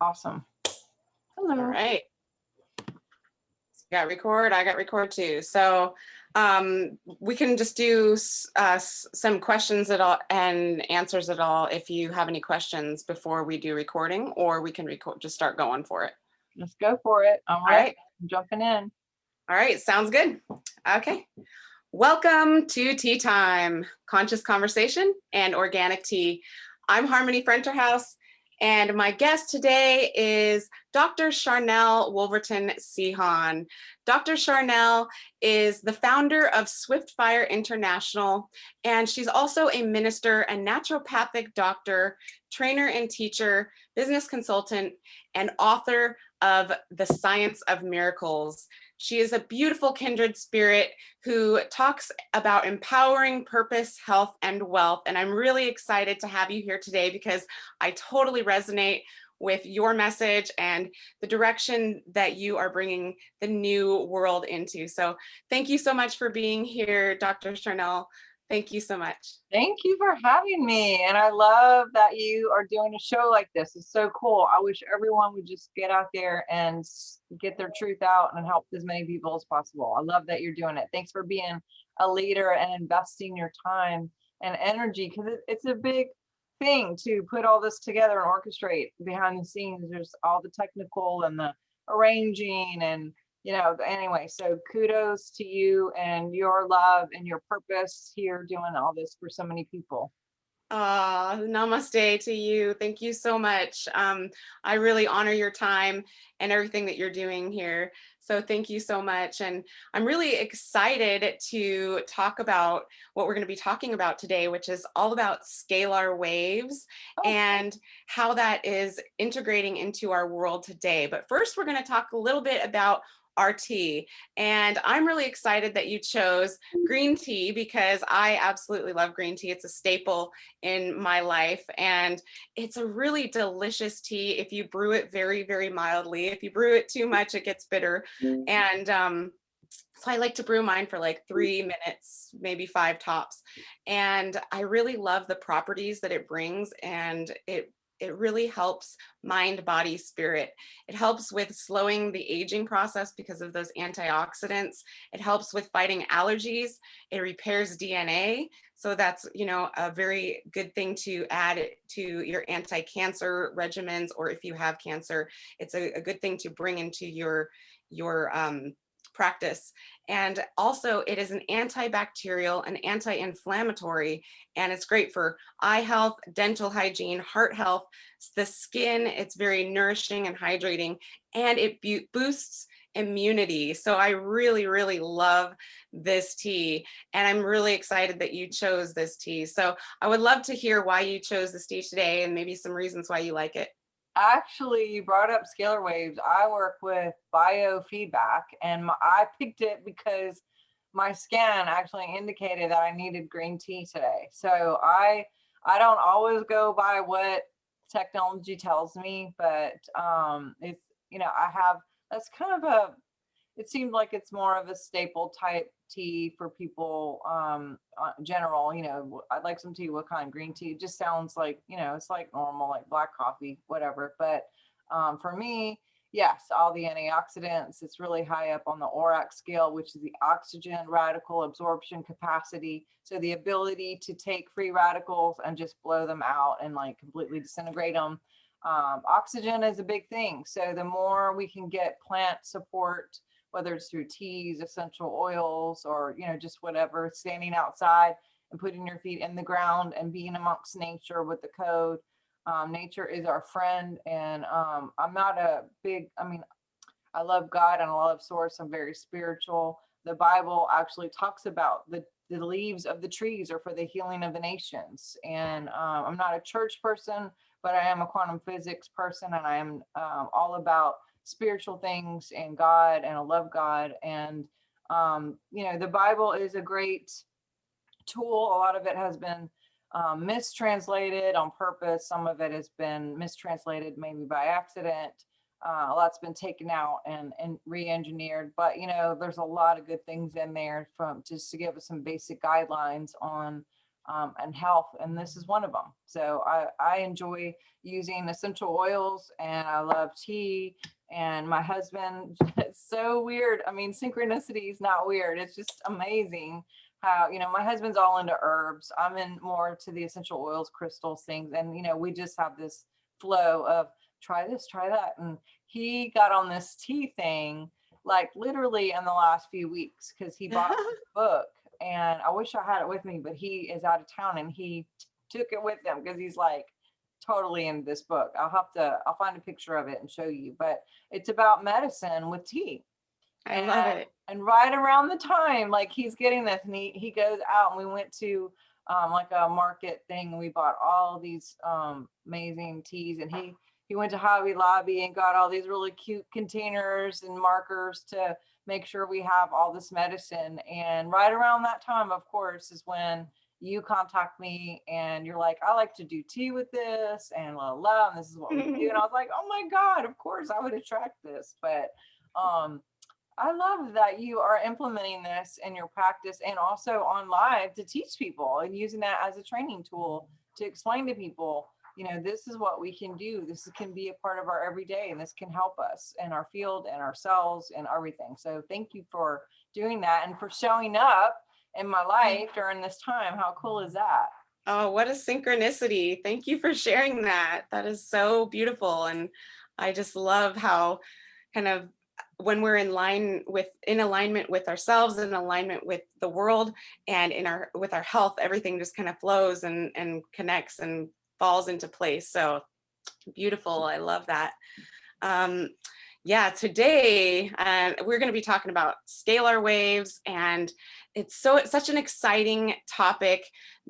Awesome. All Hello. right. Got record. I got record too. So we can just do some questions at all and answers at all if you have any questions before we do recording, or we can just start going for it. Let's go for it. I'm All ready. right. I'm jumping in. All right. Sounds good. Okay. Welcome to Tea Time, Conscious Conversation and Organic Tea. I'm Harmony Fronterhouse, and my guest today is Dr. Sharnael Wolverton-Sehon. Dr. Sharnael is the founder of Swiftfire International, and she's also a minister, a naturopathic doctor, trainer and teacher, business consultant, and author of The Science of Miracles. She is a beautiful kindred spirit who talks about empowering purpose, health, and wealth. And I'm really excited to have you here today because I totally resonate with your message and the direction that you are bringing the new world into. So thank you so much for being here, Dr. Sharnael. Thank you so much. Thank you for having me. And I love that you are doing a show like this. It's so cool. I wish everyone would just get out there and get their truth out and help as many people as possible. I love that you're doing it. Thanks for being a leader and investing your time and energy, because it's a big thing to put all this together and orchestrate behind the scenes. There's all the technical and the arranging and anyway, so kudos to you and your love and your purpose here doing all this for so many people. Namaste to you. Thank you so much. I really honor your time and everything that you're doing here. So thank you so much. And I'm really excited to talk about what we're going to be talking about today, which is all about scalar waves and how that is integrating into our world today. But first, we're going to talk a little bit about our tea. And I'm really excited that you chose green tea because I absolutely love green tea. It's a staple in my life, and it's a really delicious tea if you brew it very, very mildly. If you brew it too much, it gets bitter. And so I like to brew mine for like 3 minutes, maybe 5 tops. And I really love the properties that it brings, and it really helps mind, body, spirit. It helps with slowing the aging process because of those antioxidants. It helps with fighting allergies. It repairs DNA. So that's, a very good thing to add to your anti-cancer regimens, or if you have cancer, it's a good thing to bring into your practice. And also it is an antibacterial and anti-inflammatory, and it's great for eye health, dental hygiene, heart health, the skin. It's very nourishing and hydrating, and it boosts immunity. So I really, really love this tea, and I'm really excited that you chose this tea. So I would love to hear why you chose this tea today and maybe some reasons why you like it. Actually, you brought up scalar waves. I work with biofeedback, and I picked it because my scan actually indicated that I needed green tea today. So I don't always go by what technology tells me, but it's I have, that's kind of it seemed like it's more of a staple type tea for people general. I'd like some tea. What kind? Green tea. It just sounds like, it's like normal, like black coffee, whatever. But for me, yes, all the antioxidants. It's really high up on the ORAC scale, which is the oxygen radical absorption capacity. So the ability to take free radicals and just blow them out and like completely disintegrate them. Oxygen is a big thing. So the more we can get plant support, whether it's through teas, essential oils, or, just whatever, standing outside and putting your feet in the ground and being amongst nature with the code. Nature is our friend. And I'm not a big, I love God and I love source. I'm very spiritual. The Bible actually talks about the leaves of the trees are for the healing of the nations. And I'm not a church person, but I am a quantum physics person, and I am all about spiritual things and God, and I love God. And the Bible is a great tool. A lot of it has been mistranslated on purpose. Some of it has been mistranslated maybe by accident. A lot's been taken out and re-engineered, but there's a lot of good things in there from just to give us some basic guidelines on and health, and this is one of them. So I enjoy using essential oils, and I love tea. And my husband, it's so weird. I mean, synchronicity is not weird. It's just amazing how, my husband's all into herbs. I'm in more to the essential oils, crystals, things. And, we just have this flow of try this, try that. And he got on this tea thing, like literally in the last few weeks, because he bought this book. And I wish I had it with me, but he is out of town, and he took it with him because he's like totally in this book. I'll find a picture of it and show you, but it's about medicine with tea. I love it. And right around the time, like he's getting this, and he goes out, and we went to like a market thing, and we bought all these amazing teas, and he went to Hobby Lobby and got all these really cute containers and markers to make sure we have all this medicine. And right around that time, of course, is when you contact me and you're like, I like to do tea with this, and and this is what we do. And I was like, oh my God, of course I would attract this. But I love that you are implementing this in your practice and also on live to teach people, and using that as a training tool to explain to people, this is what we can do. This can be a part of our everyday, and this can help us in our field and ourselves and everything. So thank you for doing that and for showing up in my life during this time. How cool is that? Oh, what a synchronicity. Thank you for sharing that. That is so beautiful. And I just love how kind of when we're in alignment with ourselves, in alignment with the world, and with our health, everything just kind of flows and connects and falls into place. So beautiful. I love that. Yeah, today we're going to be talking about scalar waves, and it's such an exciting topic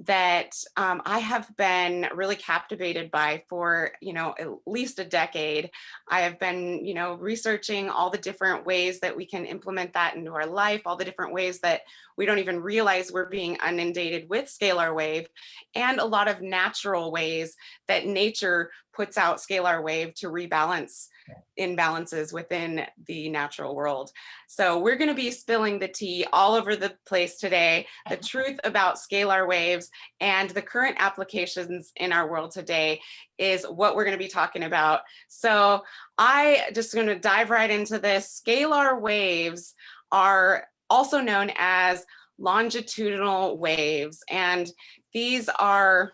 that I have been really captivated by for at least a decade. I have been researching all the different ways that we can implement that into our life, all the different ways that we don't even realize we're being inundated with scalar wave, and a lot of natural ways that nature puts out scalar wave to rebalance imbalances within the natural world. So we're going to be spilling the tea all over the place today, the truth about scalar waves and the current applications in our world today is what we're going to be talking about. So I just going to dive right into this. Scalar waves are also known as longitudinal waves, and these are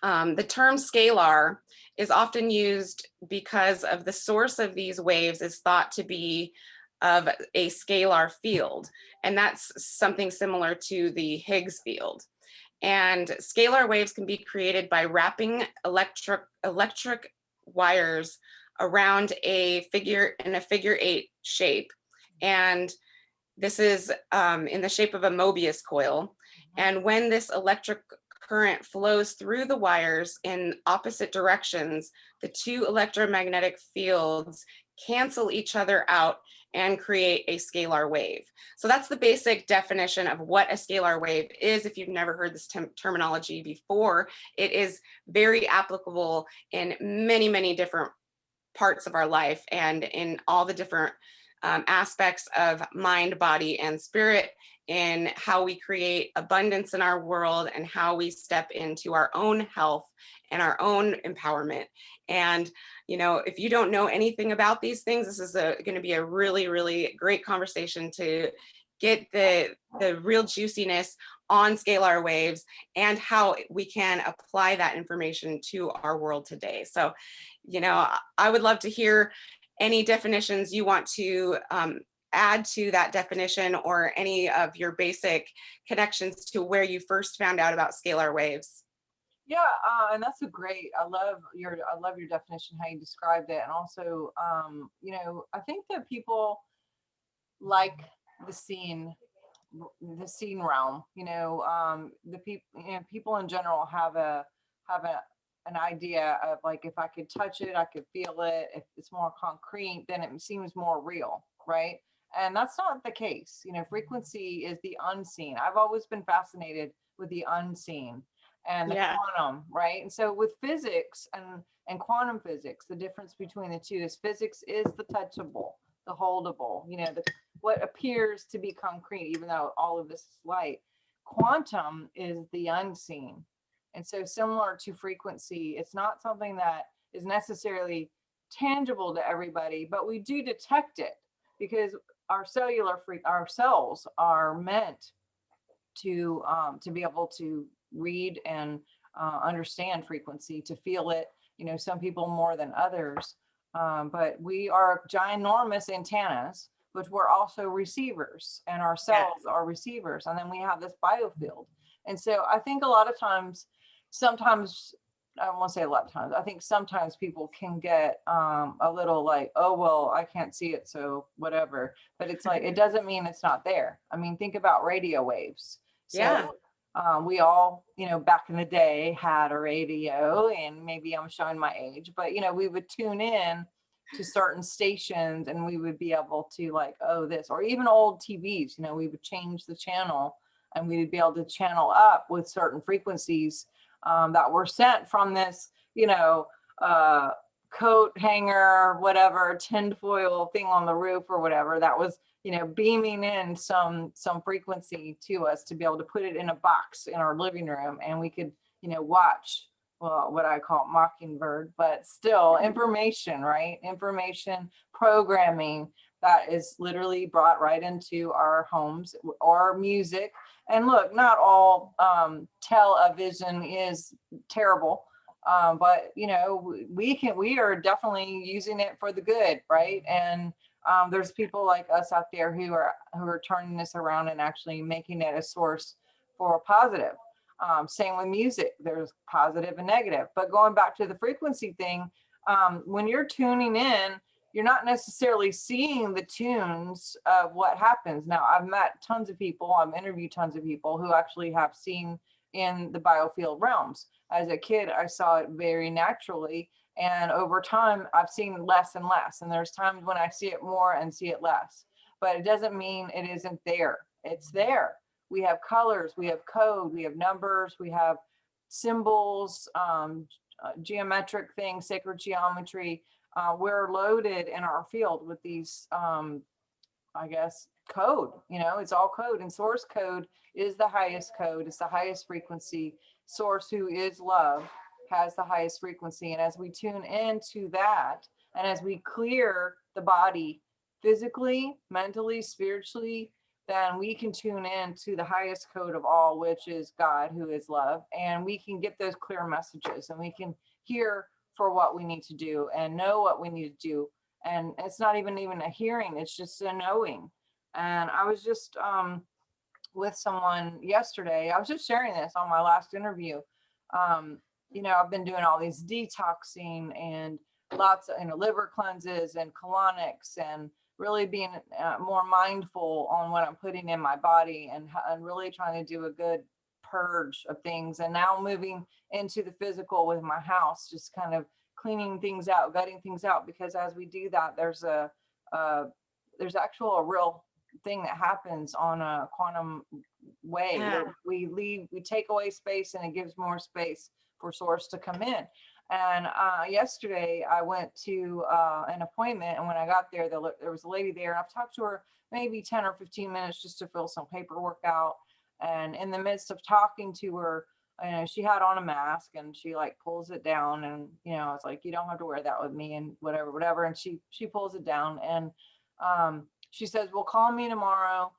the term scalar is often used because of the source of these waves is thought to be of a scalar field, and that's something similar to the Higgs field. And scalar waves can be created by wrapping electric wires around a figure 8 shape, and this is in the shape of a Mobius coil. And when this electric current flows through the wires in opposite directions, the two electromagnetic fields cancel each other out and create a scalar wave. So that's the basic definition of what a scalar wave is. If you've never heard this terminology before, it is very applicable in many, many different parts of our life and in all the different aspects of mind, body, and spirit, in how we create abundance in our world and how we step into our own health and our own empowerment. And, if you don't know anything about these things, this is going to be a really, really great conversation to get the real juiciness on scalar waves and how we can apply that information to our world today. So, I would love to hear any definitions you want to add to that definition, or any of your basic connections to where you first found out about scalar waves. Yeah, and that's I love your definition, how you described it. And also, I think that people like the scene realm. People in general have an idea of, like, if I could touch it, I could feel it. If it's more concrete, then it seems more real, right? And that's not the case. Frequency is the unseen. I've always been fascinated with the unseen and the quantum, right? And so with physics and quantum physics, the difference between the two is physics is the touchable, the holdable, what appears to be concrete, even though all of this is light. quantum is the unseen. And so similar to frequency, it's not something that is necessarily tangible to everybody, but we do detect it because our our cells are meant to be able to read and understand frequency, to feel it. You know, some people more than others, but we are ginormous antennas, but we're also receivers, and our cells are receivers, and then we have this biofield. And so I think a lot of times, sometimes, I won't say a lot of times, I think sometimes people can get a little like, oh, well, I can't see it, so whatever. But it's like, it doesn't mean it's not there. I mean, think about radio waves. So we all, you know, back in the day had a radio, and maybe I'm showing my age, but, you know, we would tune in to certain stations and we would be able to like, oh, this, or even old TVs, you know, we would change the channel and we would be able to channel up with certain frequencies that were sent from this, you know, coat hanger, whatever, tinfoil thing on the roof or whatever that was, you know, beaming in some frequency to us to be able to put it in a box in our living room, and we could, you know, watch, well, what I call Mockingbird, but still information, right? Information programming that is literally brought right into our homes, or music. And look, not all television is terrible. But you know, we are definitely using it for the good, right? And there's people like us out there who are turning this around and actually making it a source for positive. Same with music, there's positive and negative. But going back to the frequency thing, when you're tuning in, you're not necessarily seeing the tunes of what happens. Now, I've met tons of people, I've interviewed tons of people who actually have seen in the biofield realms. As a kid, I saw it very naturally. And over time, I've seen less and less. And there's times when I see it more and see it less. But it doesn't mean it isn't there. It's there. We have colors, we have code, we have numbers, we have symbols, geometric things, sacred geometry. We're loaded in our field with these, I guess, code. You know, it's all code, and source code is the highest code. It's the highest frequency. Source, who is love, has the highest frequency. And as we tune into that, and as we clear the body physically, mentally, spiritually, then we can tune in to the highest code of all, which is God, who is love. And we can get those clear messages, and we can hear for what we need to do and know what we need to do. And it's not even a hearing, it's just a knowing. And I was just with someone yesterday, I was just sharing this on my last interview. You know, I've been doing all these detoxing and lots of, you know, liver cleanses and colonics, and really being more mindful on what I'm putting in my body, and really trying to do a good purge of things. And now moving into the physical with my house, just kind of cleaning things out, gutting things out, because as we do that, there's a real thing that happens on a quantum way. Yeah. We take away space, and it gives more space for source to come in. And yesterday I went to an appointment, and when I got there, there was a lady there, and I've talked to her maybe 10 or 15 minutes just to fill some paperwork out. And in the midst of talking to her, you know, she had on a mask, and she like pulls it down, and, you know, it's like, you don't have to wear that with me, and whatever. And she pulls it down, and she says, well, call me tomorrow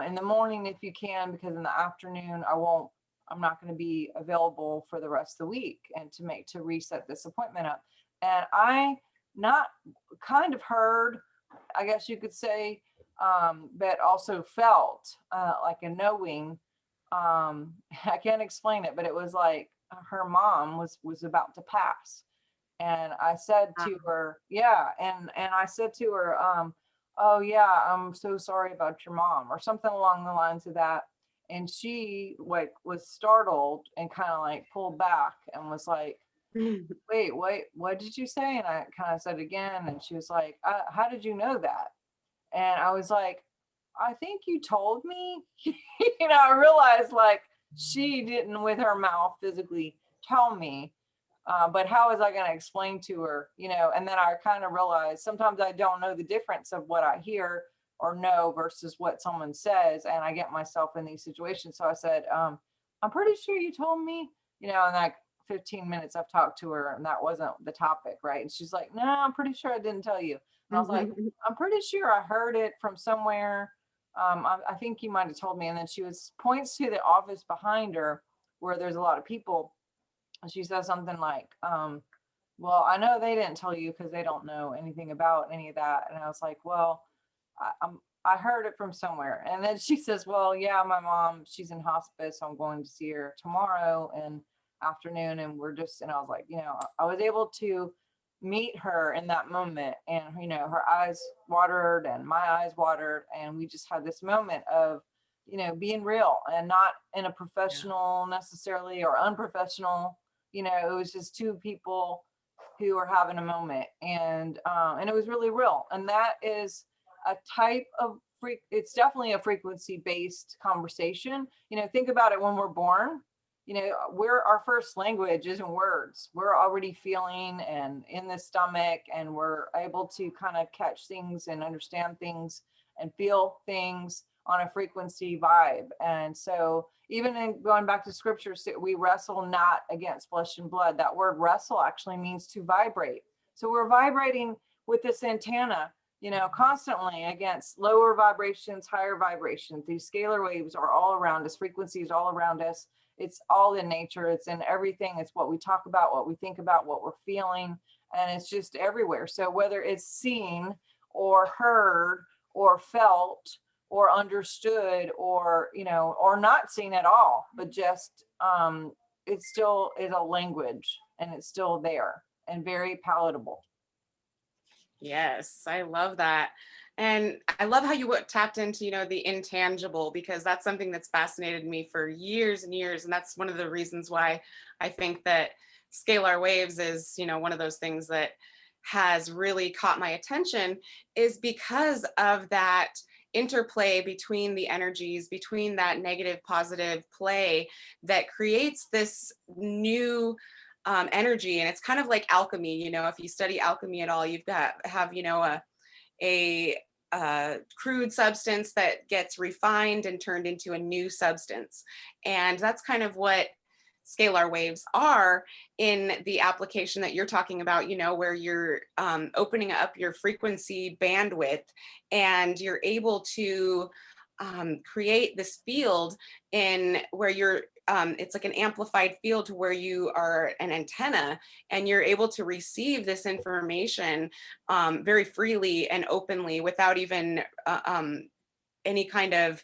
in the morning if you can, because in the afternoon I'm not going to be available for the rest of the week, and to reset this appointment up. And I not kind of heard, I guess you could say, but also felt like a knowing. I can't explain it, but it was like her mom was about to pass. And I said to her, yeah. And I said to her, oh yeah, I'm so sorry about your mom, or something along the lines of that. And she like was startled and kind of like pulled back and was like, wait, what did you say? And I kind of said again, and she was like, how did you know that? And I was like, I think you told me. You know, I realized like she didn't with her mouth physically tell me, but how was I going to explain to her, you know? And then I kind of realized sometimes I don't know the difference of what I hear or no versus what someone says. And I get myself in these situations. So I said, I'm pretty sure you told me, in like 15 minutes I've talked to her and that wasn't the topic, right? And she's like, no, I'm pretty sure I didn't tell you. And I was like, I'm pretty sure I heard it from somewhere. I think you might have told me. And then she points to the office behind her where there's a lot of people. And she says something like, well, I know they didn't tell you because they don't know anything about any of that. And I was like, well, I heard it from somewhere. And then she says, well, yeah, my mom, she's in hospice. So I'm going to see her tomorrow and afternoon. And I was like, I was able to meet her in that moment, and, her eyes watered and my eyes watered. And we just had this moment of, being real and not in a professional necessarily or unprofessional, it was just two people who were having a moment, and it was really real. And that is a type of it's definitely a frequency based conversation. Think about it. When we're born, our first language isn't words. We're already feeling and in the stomach, and we're able to kind of catch things and understand things and feel things on a frequency vibe. And so even in going back to scripture, we wrestle not against flesh and blood. That word wrestle actually means to vibrate. So we're vibrating with this antenna, constantly against lower vibrations, higher vibrations. These scalar waves are all around us, frequencies all around us. It's all in nature. It's in everything. It's what we talk about, what we think about, what we're feeling, and it's just everywhere. So whether it's seen or heard or felt or understood or, or not seen at all, but just, it still is a language, and it's still there and very palatable. Yes, I love that. And I love how you tapped into, the intangible, because that's something that's fascinated me for years and years. And that's one of the reasons why I think that scalar waves is, one of those things that has really caught my attention, is because of that interplay between the energies, between that negative positive play that creates this new energy. And it's kind of like alchemy. If you study alchemy at all, you've got have a crude substance that gets refined and turned into a new substance. And that's kind of what scalar waves are in the application that you're talking about, where you're opening up your frequency bandwidth, and you're able to create this field in where you're it's like an amplified field to where you are an antenna, and you're able to receive this information very freely and openly without even any kind of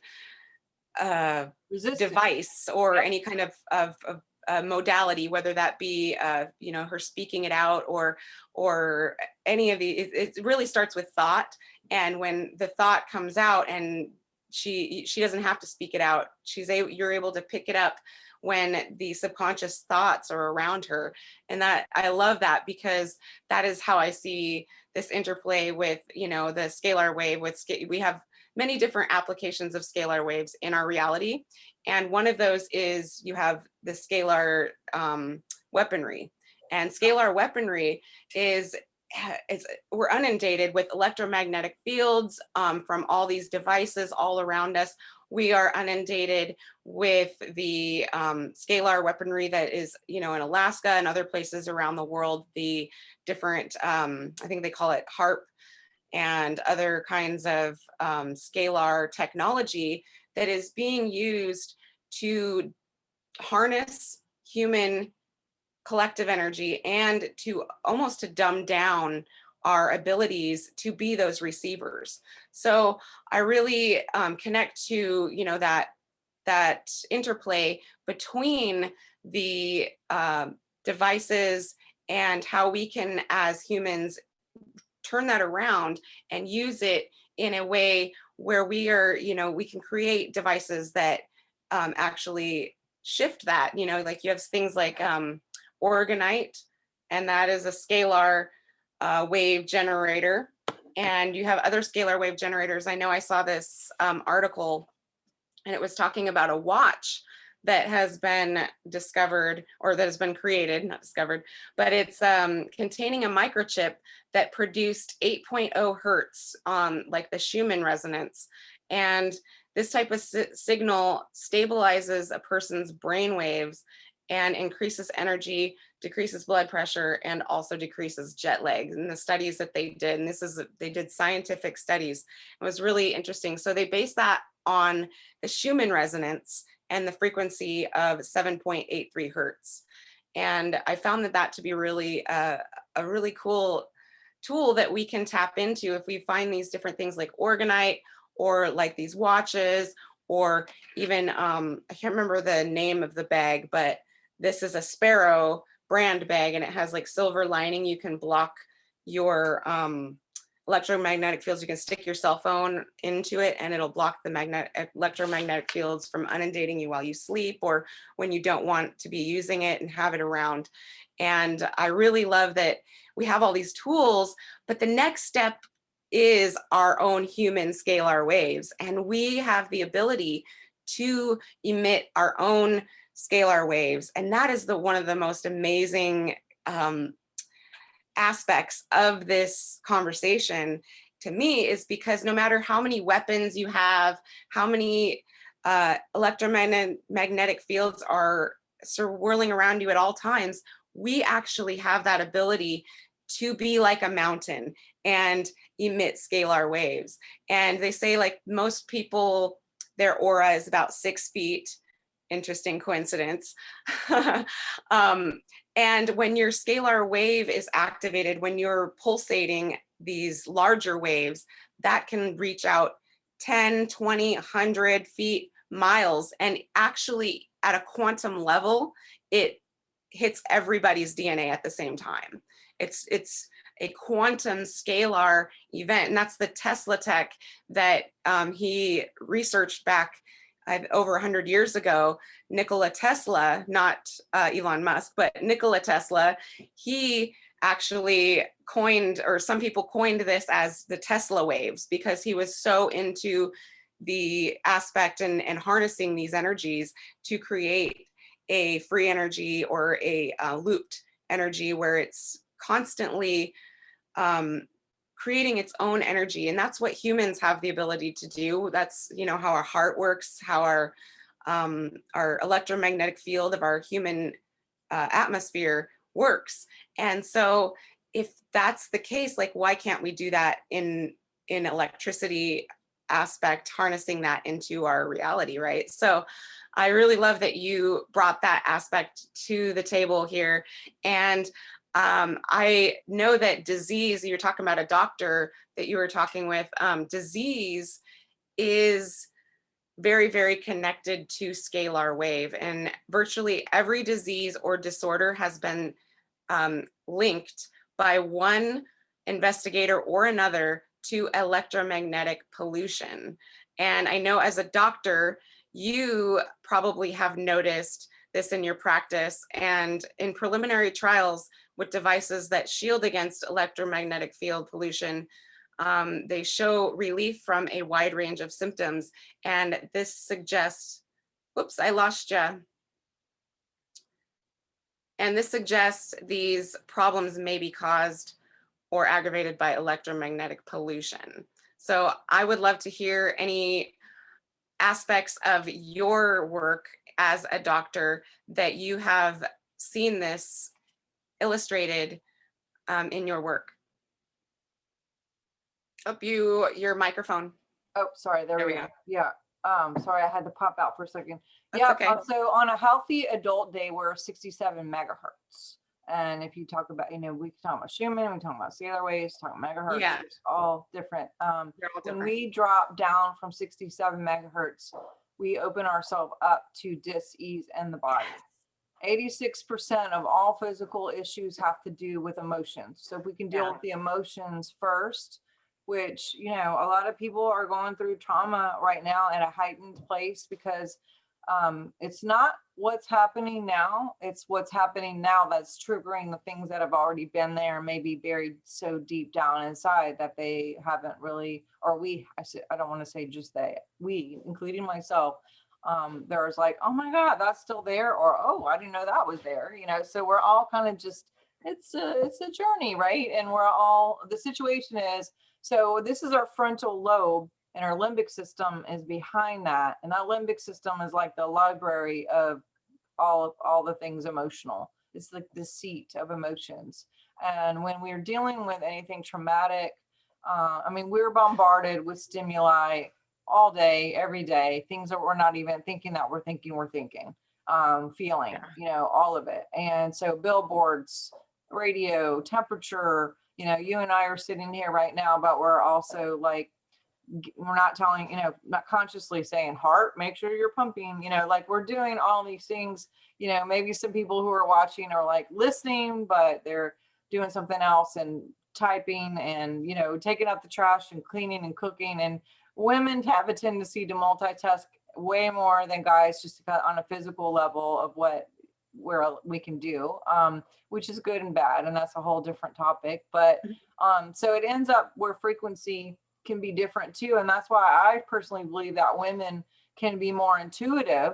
device or any kind of modality, whether that be her speaking it out or any of the. It really starts with thought, and when the thought comes out, and she doesn't have to speak it out, you're able to pick it up when the subconscious thoughts are around her. And that, I love that, because that is how I see this interplay with the scalar wave. We have many different applications of scalar waves in our reality, and one of those is you have the scalar weaponry. And scalar weaponry is we're inundated with electromagnetic fields from all these devices all around us. We are inundated with the scalar weaponry that is, in Alaska and other places around the world, the different, I think they call it HARP and other kinds of scalar technology that is being used to harness human collective energy and to almost to dumb down our abilities to be those receivers. So I really connect to that interplay between the devices and how we can, as humans, turn that around and use it in a way where we are, we can create devices that actually shift that. Like you have things like Organite, and that is a scalar wave generator. And you have other scalar wave generators. I know I saw this article, and it was talking about a watch that has been discovered, or that has been created, not discovered, but it's containing a microchip that produced 8.0 hertz on like the Schumann resonance. And this type of signal stabilizes a person's brain waves and increases energy, decreases blood pressure, and also decreases jet lag. And the studies that they did, and they did scientific studies, it was really interesting. So they based that on the Schumann resonance and the frequency of 7.83 hertz. And I found that to be really a really cool tool that we can tap into if we find these different things like orgonite, or like these watches, or even, I can't remember the name of the bag, but this is a Sparrow brand bag, and it has like silver lining. You can block your electromagnetic fields. You can stick your cell phone into it and it'll block the electromagnetic fields from inundating you while you sleep, or when you don't want to be using it and have it around. And I really love that we have all these tools, but the next step is our own human scalar waves. And we have the ability to emit our own scalar waves. And that is one of the most amazing aspects of this conversation to me, is because no matter how many weapons you have, how many electromagnetic fields are swirling around you at all times, we actually have that ability to be like a mountain and emit scalar waves. And they say like most people, their aura is about 6 feet. Interesting coincidence. And when your scalar wave is activated, when you're pulsating these larger waves, that can reach out 10, 20, 100 feet, miles. And actually at a quantum level, it hits everybody's DNA at the same time. It's a quantum scalar event. And that's the Tesla tech that he researched back over 100 years ago. Nikola Tesla, not Elon Musk, but Nikola Tesla, he actually coined, or some people coined this as the Tesla waves, because he was so into the aspect and harnessing these energies to create a free energy, or a looped energy where it's constantly creating its own energy. And that's what humans have the ability to do. That's, you know, how our heart works, how our electromagnetic field of our human atmosphere works. And so if that's the case, like, why can't we do that in electricity aspect, harnessing that into our reality, right? So I really love that you brought that aspect to the table here. And I know that disease, you're talking about a doctor that you were talking with, disease is very, very connected to scalar wave, and virtually every disease or disorder has been linked by one investigator or another to electromagnetic pollution. And I know as a doctor, you probably have noticed this in your practice, and in preliminary trials with devices that shield against electromagnetic field pollution, they show relief from a wide range of symptoms. And this suggests, whoops, I lost you. And this suggests these problems may be caused or aggravated by electromagnetic pollution. So I would love to hear any aspects of your work as a doctor that you have seen this illustrated in your work. Oh, your microphone. Oh, sorry, there we go. Yeah. Sorry, I had to pop out for a second. That's Yeah, okay. So on a healthy adult day, we're 67 megahertz. And if you talk about, you know, we talk about Schumann, we talk about scalar waves, talk about megahertz, Yeah. it's all different. They're all different. When we drop down from 67 megahertz, we open ourselves up to dis-ease in the body. 86% of all physical issues have to do with emotions. So if we can deal with the emotions first, which, you know, a lot of people are going through trauma right now at a heightened place, because it's not what's happening now, it's what's happening now that's triggering the things that have already been there, maybe buried so deep down inside that they haven't really, or I don't want to say just they, we, including myself, there's like, oh my God, that's still there, or oh, I didn't know that was there, so we're all kind of just, it's a journey, right? And the situation is, so this is our frontal lobe, and our limbic system is behind that, and that limbic system is like the library of all the things emotional. It's like the seat of emotions. And when we're dealing with anything traumatic, we're bombarded with stimuli all day, every day, things that we're not even thinking that we're thinking, feeling, all of it. And so billboards, radio, temperature, you and I are sitting here right now, but we're also like, we're not telling, not consciously saying heart, make sure you're pumping, like we're doing all these things, maybe some people who are watching are like listening, but they're doing something else and typing and, taking out the trash and cleaning and cooking. And women have a tendency to multitask way more than guys, just on a physical level of where we can do, which is good and bad. And that's a whole different topic. But so it ends up where frequency can be different too. And that's why I personally believe that women can be more intuitive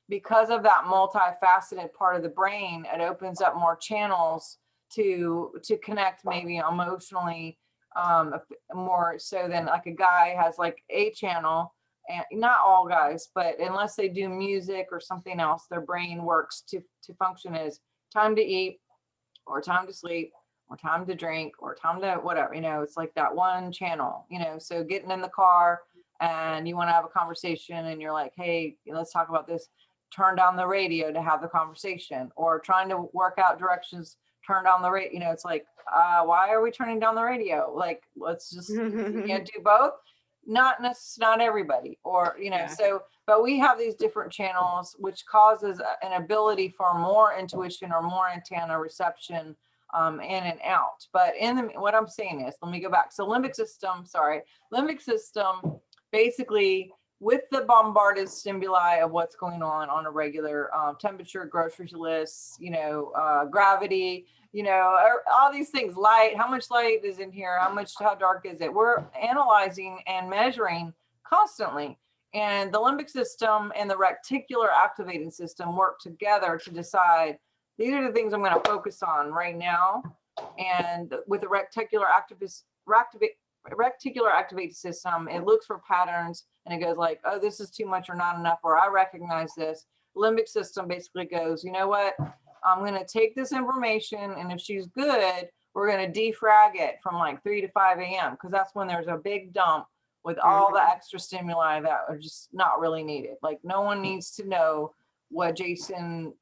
because of that multifaceted part of the brain. It opens up more channels to connect maybe emotionally, more so than like a guy has like a channel. And not all guys, but unless they do music or something else, their brain works to function as time to eat or time to sleep or time to drink or time to whatever, it's like that one channel, so getting in the car and you want to have a conversation and you're like, hey, let's talk about this, turn down the radio to have the conversation, or trying to work out directions, turn down the radio, it's like, why are we turning down the radio? Like, let's just, you can't do both. Not everybody, or so, but we have these different channels, which causes an ability for more intuition or more antenna reception, in and out. But what I'm saying is, let me go back. So limbic system, basically with the bombarded stimuli of what's going on a regular, temperature, grocery lists, gravity, all these things, light, how much light is in here, how dark is it? We're analyzing and measuring constantly. And the limbic system and the reticular activating system work together to decide, these are the things I'm going to focus on right now. And with the reticular activated system, it looks for patterns and it goes like, oh, this is too much or not enough, or I recognize this. Limbic system basically goes, you know what? I'm going to take this information, and if she's good, we're going to defrag it from like 3 to 5 a.m. because that's when there's a big dump with all the extra stimuli that are just not really needed. Like, no one needs to know what Jason,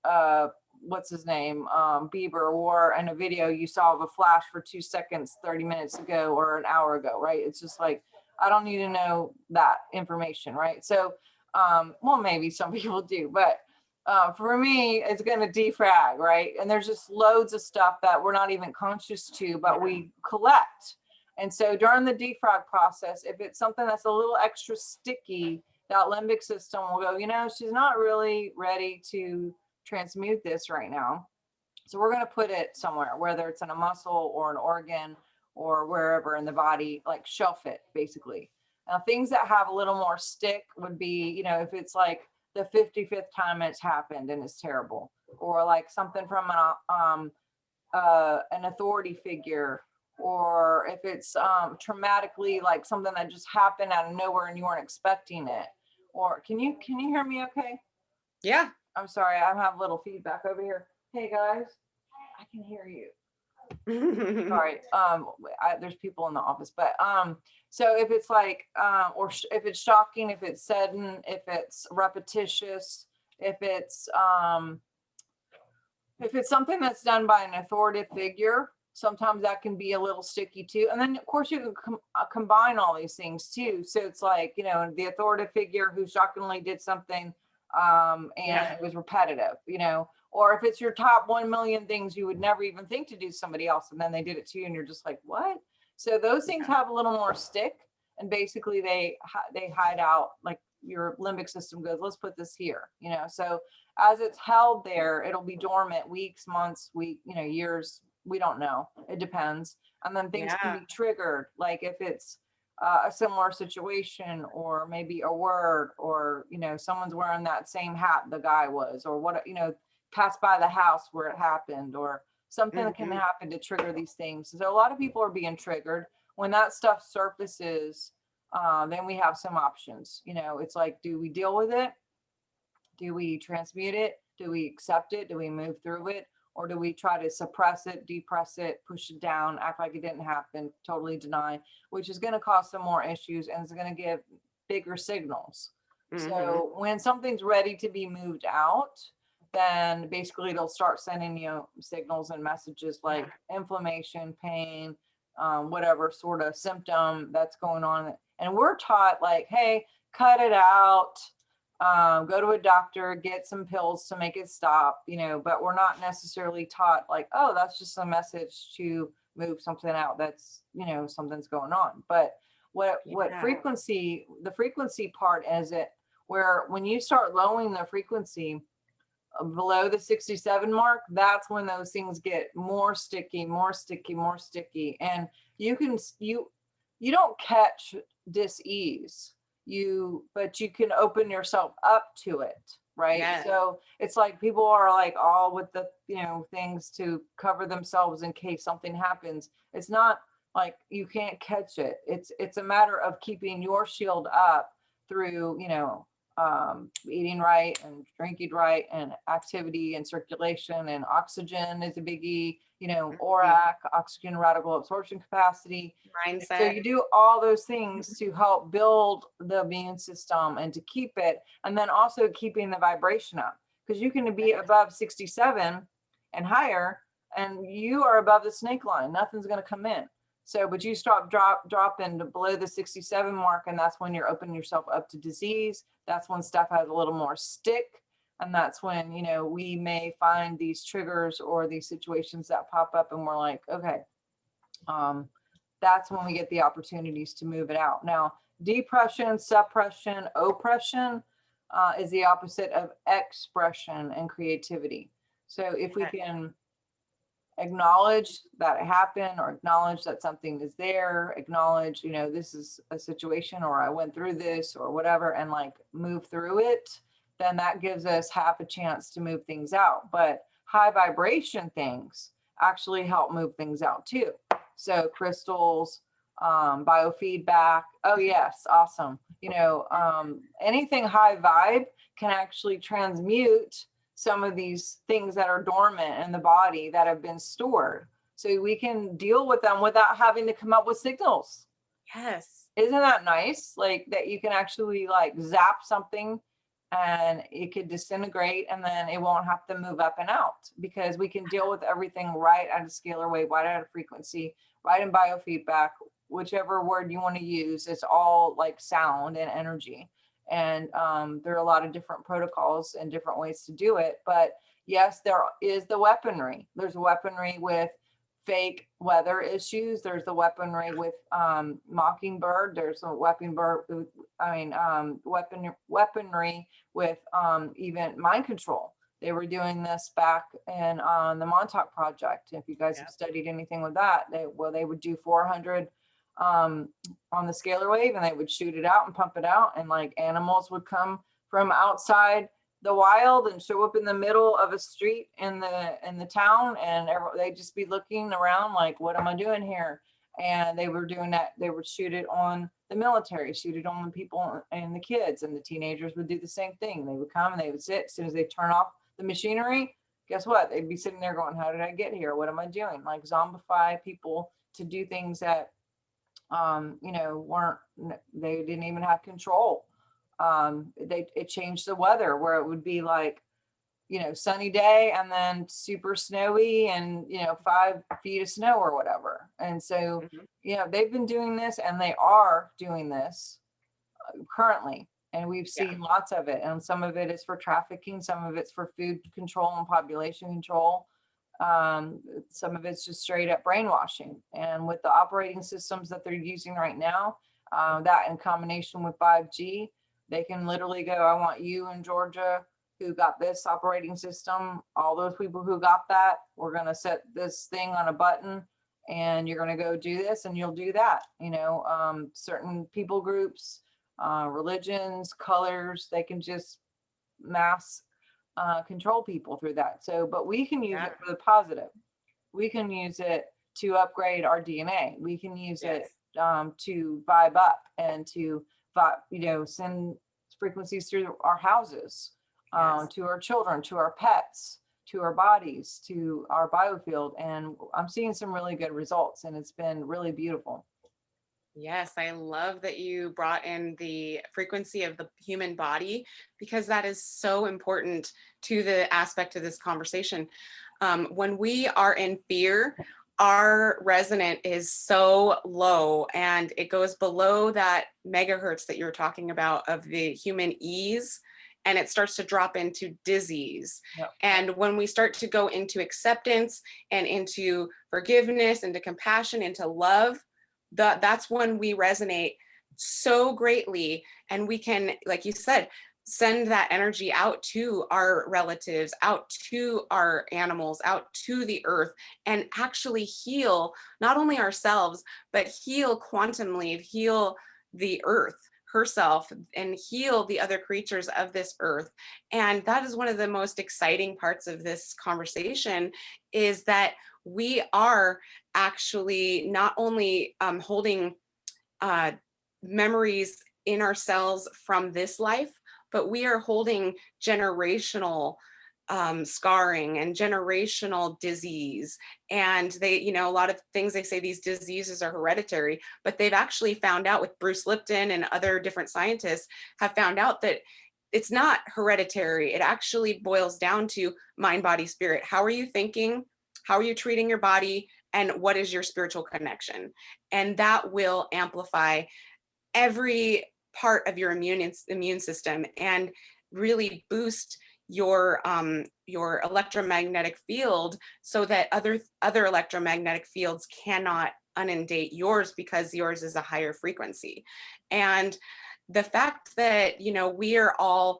what's his name, Bieber wore in a video you saw of a flash for 2 seconds 30 minutes ago or an hour ago, right? It's just like, I don't need to know that information, right? So, well, maybe some people do, but for me, it's going to defrag, right? And there's just loads of stuff that we're not even conscious to, but we collect. And so during the defrag process, if it's something that's a little extra sticky, that limbic system will go, she's not really ready to transmute this right now. So we're going to put it somewhere, whether it's in a muscle or an organ or wherever in the body, like shelf it, basically. Now, things that have a little more stick would be, if it's like the 55th time it's happened and it's terrible, or like something from an authority figure, or if it's traumatically, like something that just happened out of nowhere and you weren't expecting it. Or can you hear me okay? Yeah. I'm sorry, I have a little feedback over here. Hey guys, I can hear you. Sorry, there's people in the office, but so if it's like, or if it's shocking, if it's sudden, if it's repetitious, if it's something that's done by an authoritative figure, sometimes that can be a little sticky too. And then of course you can combine all these things too. So it's like, the authoritative figure who shockingly did something, and it was repetitive, or if it's your top 1 million things you would never even think to do somebody else, and then they did it to you and you're just like, what? So those things have a little more stick, and basically they hide out, like your limbic system goes, let's put this here, so as it's held there, it'll be dormant weeks, months, years, we don't know, it depends. And then things can be triggered, like if it's a similar situation, or maybe a word, or, someone's wearing that same hat the guy was, or what, pass by the house where it happened, or something that can Mhm. happen to trigger these things. So a lot of people are being triggered. When that stuff surfaces, then we have some options. It's like, do we deal with it? Do we transmute it? Do we accept it? Do we move through it? Or do we try to suppress it, depress it, push it down, act like it didn't happen, totally deny, which is going to cause some more issues and is going to give bigger signals. Mhm. So when something's ready to be moved out, then basically it'll start sending you signals and messages like inflammation, pain, whatever sort of symptom that's going on. And we're taught like, hey, cut it out, go to a doctor, get some pills to make it stop, but we're not necessarily taught like, oh, that's just a message to move something out. That's, something's going on. But what Yeah. frequency, the frequency part is it where when you start lowering the frequency below the 67 mark, that's when those things get more sticky, more sticky, more sticky. And you don't catch dis-ease, but you can open yourself up to it, right? Yes. So it's like people are like all with the things to cover themselves in case something happens. It's not like you can't catch it. It's a matter of keeping your shield up through eating right and drinking right and activity and circulation, and oxygen is a biggie, ORAC, oxygen radical absorption capacity. So Mindset. you do all those things to help build the immune system and to keep it, and then also keeping the vibration up, because you can be above 67 and higher and you are above the snake line, nothing's going to come in. So, but you drop into below the 67 mark, and that's when you're opening yourself up to disease. That's when stuff has a little more stick. And that's when, we may find these triggers or these situations that pop up and we're like, okay, that's when we get the opportunities to move it out. Now, depression, suppression, oppression is the opposite of expression and creativity. So if we can acknowledge that it happened, or acknowledge that something is there, acknowledge, this is a situation, or I went through this or whatever, and like move through it, then that gives us half a chance to move things out. But high vibration things actually help move things out too. So crystals, biofeedback. Oh yes, awesome. Anything high vibe can actually transmute some of these things that are dormant in the body that have been stored. So we can deal with them without having to come up with signals. Yes. Isn't that nice? Like that you can actually like zap something and it could disintegrate, and then it won't have to move up and out, because we can deal with everything right at a scalar wave, right at a frequency, right in biofeedback, whichever word you want to use. It's all like sound and energy. And there are a lot of different protocols and different ways to do it. But yes, there is the weaponry. There's weaponry with fake weather issues. There's the weaponry with Mockingbird. There's a weaponry with even mind control. They were doing this back in the Montauk Project. If you guys have studied anything with that, they would do 400 on the scalar wave, and they would shoot it out and pump it out, and like animals would come from outside the wild and show up in the middle of a street in the town, and they'd just be looking around like, what am I doing here? And they were doing that. They would shoot it on the military, shoot it on the people and the kids, and the teenagers would do the same thing. They would come and they would sit. As soon as they turn off the machinery, guess what? They'd be sitting there going, how did I get here? What am I doing? Like zombify people to do things that they didn't even have control. It changed the weather, where it would be like, sunny day and then super snowy and, 5 feet of snow or whatever. And so, they've been doing this, and they are doing this currently. And we've seen lots of it. And some of it is for trafficking. Some of it's for food control and population control. Some of it's just straight up brainwashing. And with the operating systems that they're using right now, that in combination with 5G, they can literally go, I want you in Georgia who got this operating system, all those people who got that, we're going to set this thing on a button, and you're going to go do this and you'll do that. Certain people groups, religions, colors, they can just mass control people through that. So, but we can use it for the positive. We can use it to upgrade our DNA. We can use it to vibe up and to send frequencies through our houses, to our children, to our pets, to our bodies, to our biofield. And I'm seeing some really good results, and it's been really beautiful. Yes, I love that you brought in the frequency of the human body, because that is so important to the aspect of this conversation. When we are in fear, our resonant is so low, and it goes below that megahertz that you're talking about of the human ease, and it starts to drop into disease. Yep. And when we start to go into acceptance and into forgiveness, into compassion, into love, that's when we resonate so greatly, and we can, like you said, send that energy out to our relatives, out to our animals, out to the earth, and actually heal not only ourselves, but heal quantumly, heal the earth herself, and heal the other creatures of this earth. And that is one of the most exciting parts of this conversation, is that we are actually not only holding memories in ourselves from this life, but we are holding generational scarring and generational disease. And they, a lot of things they say these diseases are hereditary, but they've actually found out, with Bruce Lipton and other different scientists have found out, that it's not hereditary. It actually boils down to mind, body, spirit. How are you thinking? How are you treating your body? And what is your spiritual connection? And that will amplify every part of your immune system, and really boost your electromagnetic field, so that other electromagnetic fields cannot inundate yours, because yours is a higher frequency. And the fact that we are all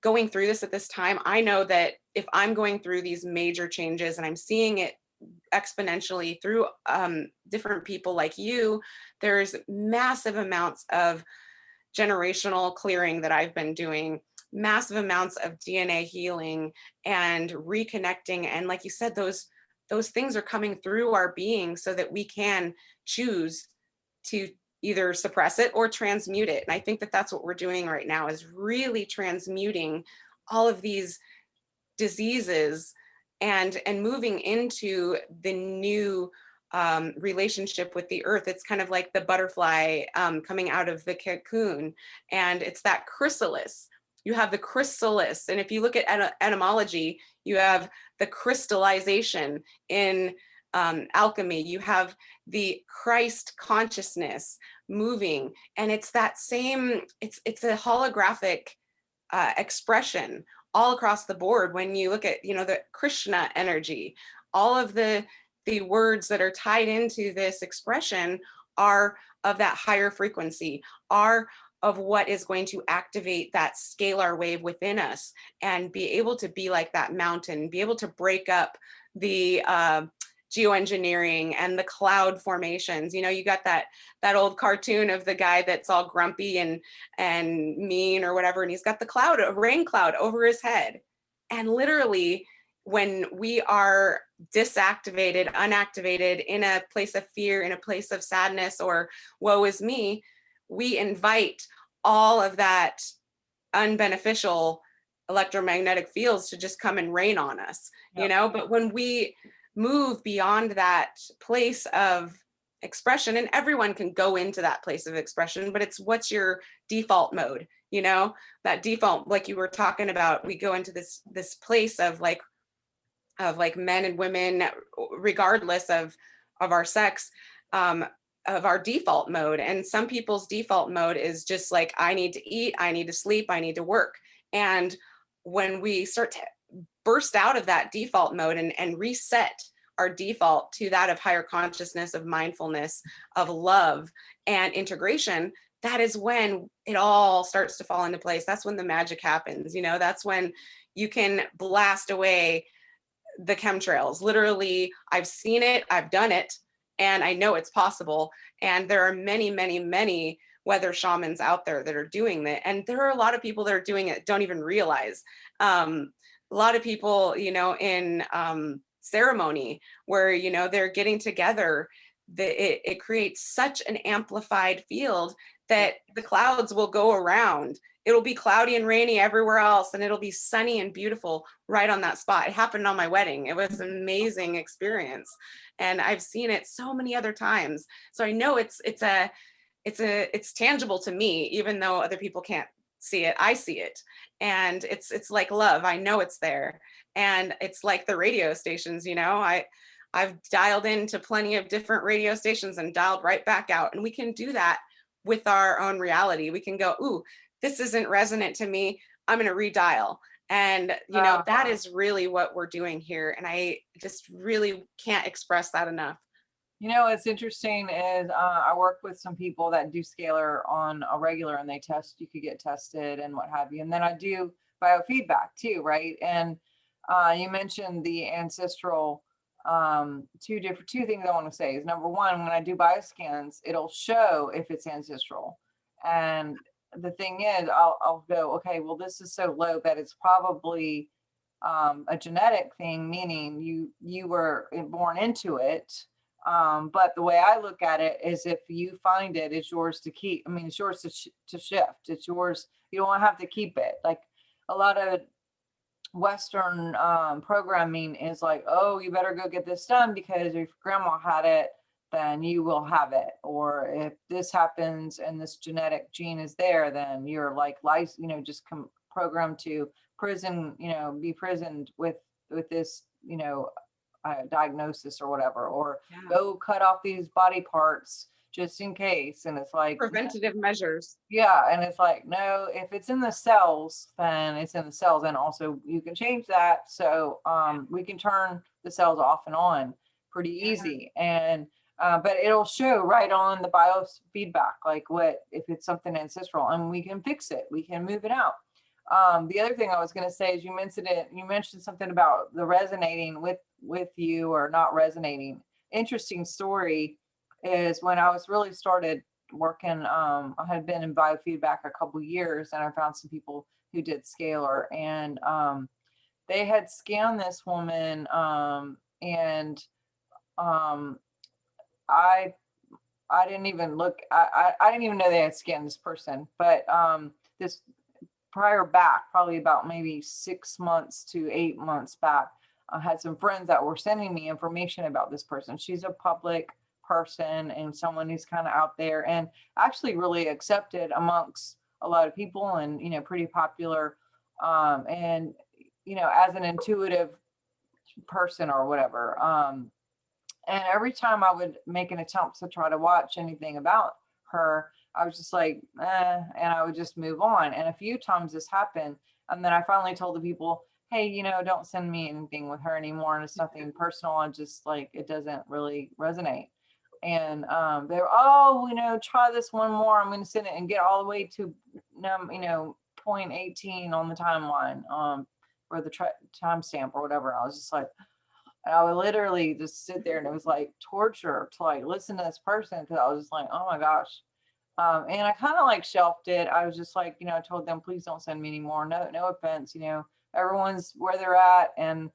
going through this at this time, I know that if I'm going through these major changes, and I'm seeing it exponentially through different people like you, there's massive amounts of generational clearing that I've been doing, massive amounts of DNA healing and reconnecting. And like you said, those things are coming through our being, so that we can choose to either suppress it or transmute it. And I think that that's what we're doing right now, is really transmuting all of these diseases and moving into the new relationship with the earth. It's kind of like the butterfly coming out of the cocoon, and it's that chrysalis. You have the chrysalis, and if you look at etymology, you have the crystallization. In alchemy, you have the Christ consciousness moving, and it's that same, it's a holographic expression all across the board. When you look at the Krishna energy, all of the words that are tied into this expression are of that higher frequency, are of what is going to activate that scalar wave within us, and be able to be like that mountain, be able to break up the geoengineering and the cloud formations. You got that old cartoon of the guy that's all grumpy and mean or whatever, and he's got a rain cloud over his head. And literally, when we are disactivated, unactivated, in a place of fear, in a place of sadness, or woe is me, we invite all of that unbeneficial electromagnetic fields to just come and rain on us. Yep. But when we move beyond that place of expression, and everyone can go into that place of expression, but it's what's your default mode, that default, like you were talking about, we go into this place of like men and women, regardless of our sex, of our default mode. And some people's default mode is just like, I need to eat, I need to sleep, I need to work. And when we start to burst out of that default mode and reset our default to that of higher consciousness, of mindfulness, of love and integration, that is when it all starts to fall into place. That's when the magic happens. That's when you can blast away the chemtrails. Literally, I've seen it, I've done it. And I know it's possible. And there are many, many, many weather shamans out there that are doing that. And there are a lot of people that are doing it, don't even realize. A lot of people, you know, in ceremony where, you know, they're getting together, it creates such an amplified field that the clouds will go around. It'll be cloudy and rainy everywhere else, and it'll be sunny and beautiful right on that spot. It happened on my wedding. It was an amazing experience. And I've seen it so many other times. So I know it's tangible to me, even though other people can't see it. I see it. And it's like love. I know it's there. And it's like the radio stations, you know, I've dialed into plenty of different radio stations and dialed right back out. And we can do that with our own reality. We can go, ooh, this isn't resonant to me. I'm going to redial. And, you know, that is really what we're doing here. And I just really can't express that enough. You know, what's interesting is I work with some people that do Scalar on a regular, and they test, you could get tested and what have you. And then I do biofeedback too, right? And you mentioned the ancestral, two things I want to say is, number one, when I do bioscans, it'll show if it's ancestral. And the thing is, I'll go, okay, well, this is so low that it's probably a genetic thing, meaning you were born into it. But the way I look at it is, if you find it, it's yours to keep. I mean, it's yours to shift. It's yours. You don't have to keep it. Like a lot of Western programming is like, oh, you better go get this done because if grandma had it, then you will have it. Or if this happens and this genetic gene is there, then you're like, you know, just programmed to prison, you know, be prisoned with this, you know, diagnosis or whatever, or go cut off these body parts just in case. And it's like preventative measures. Yeah. And it's like, no, if it's in the cells, then it's in the cells. And also you can change that. So we can turn the cells off and on pretty easy. And but it'll show right on the biofeedback, like what if it's something ancestral, and we can fix it, we can move it out. The other thing I was going to say is, you mentioned something about the resonating with you or not resonating. Interesting story is, when I was really started working, I had been in biofeedback a couple years, and I found some people who did Scalar, and they had scanned this woman, and I didn't even look, I didn't even know they had scanned this person, but this prior back, probably about maybe 6 months to 8 months back, I had some friends that were sending me information about this person. She's a public person and someone who's kind of out there, and actually really accepted amongst a lot of people, and, you know, pretty popular, and, you know, as an intuitive person or whatever. And every time I would make an attempt to try to watch anything about her, I was just like, and I would just move on. And a few times this happened. And then I finally told the people, hey, you know, don't send me anything with her anymore. And it's nothing personal. And just like, it doesn't really resonate. And they were, oh, you know, try this one more. I'm going to send it and get all the way to, you know, 0.18 on the timeline, or the timestamp or whatever. I was just like, and I would literally just sit there, and it was like torture to like listen to this person, because I was just like, oh my gosh. And I kind of like shelved it. I was just like, you know, I told them, please don't send me anymore. No offense, you know, everyone's where they're at. And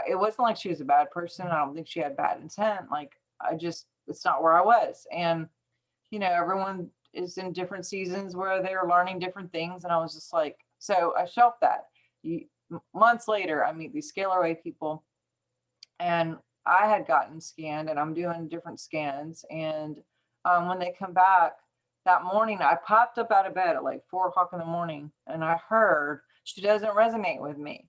it wasn't like she was a bad person. I don't think she had bad intent. Like, it's not where I was. And, you know, everyone is in different seasons where they're learning different things. And I was just like, so I shelved that. Months later, I meet these Scalar Wave people, and I had gotten scanned, and I'm doing different scans. And when they come back that morning, I popped up out of bed at like 4 o'clock in the morning, and I heard, she doesn't resonate with me.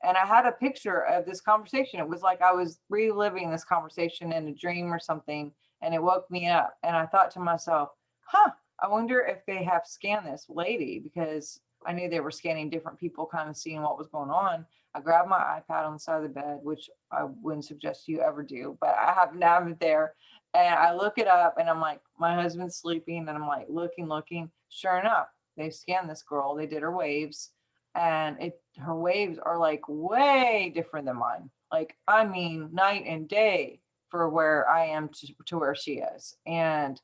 And I had a picture of this conversation. It was like I was reliving this conversation in a dream or something, and it woke me up. And I thought to myself, I wonder if they have scanned this lady, because I knew they were scanning different people, kind of seeing what was going on. I grabbed my iPad on the side of the bed, which I wouldn't suggest you ever do, but I happen to have it there. And I look it up, and I'm like, my husband's sleeping, and I'm like, looking. Sure enough, they scanned this girl. They did her waves, and her waves are like way different than mine. Like, I mean, night and day for where I am to where she is. And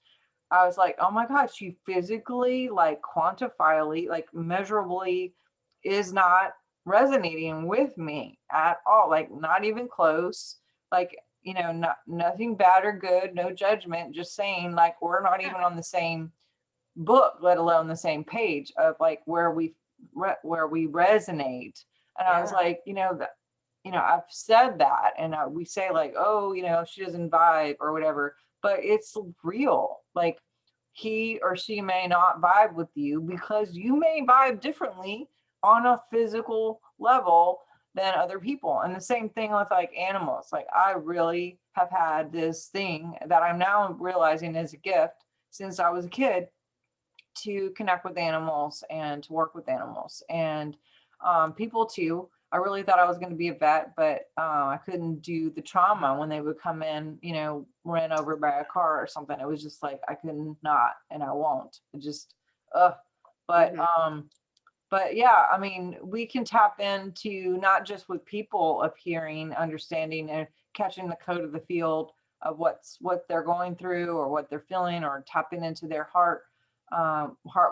I was like, oh my God, she physically, like quantifiably, like measurably is not resonating with me at all. Like not even close. Like, nothing bad or good, no judgment, just saying like we're not Yeah. even on the same book, let alone the same page of like where we resonate. And I was Yeah. like, I've said that, and we say like, oh, she doesn't vibe or whatever, but it's real. Like he or she may not vibe with you because you may vibe differently on a physical level than other people. And the same thing with like animals. Like I really have had this thing that I'm now realizing is a gift since I was a kid, to connect with animals and to work with animals and people too. I really thought I was going to be a vet, but I couldn't do the trauma when they would come in, ran over by a car or something. It was just like I could not, and I won't. It just, but Mhm. but yeah, I mean, we can tap into not just with people appearing, understanding, and catching the code of the field of what they're going through or what they're feeling, or tapping into their heart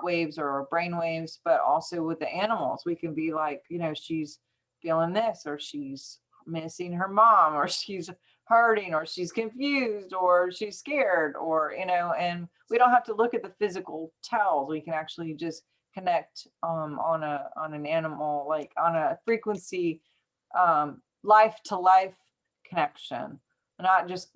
waves or brain waves, but also with the animals. We can be like, she's feeling this, or she's missing her mom, or she's hurting, or she's confused, or she's scared, or and we don't have to look at the physical tells. We can actually just connect on an animal, like on a frequency, life to life connection, not just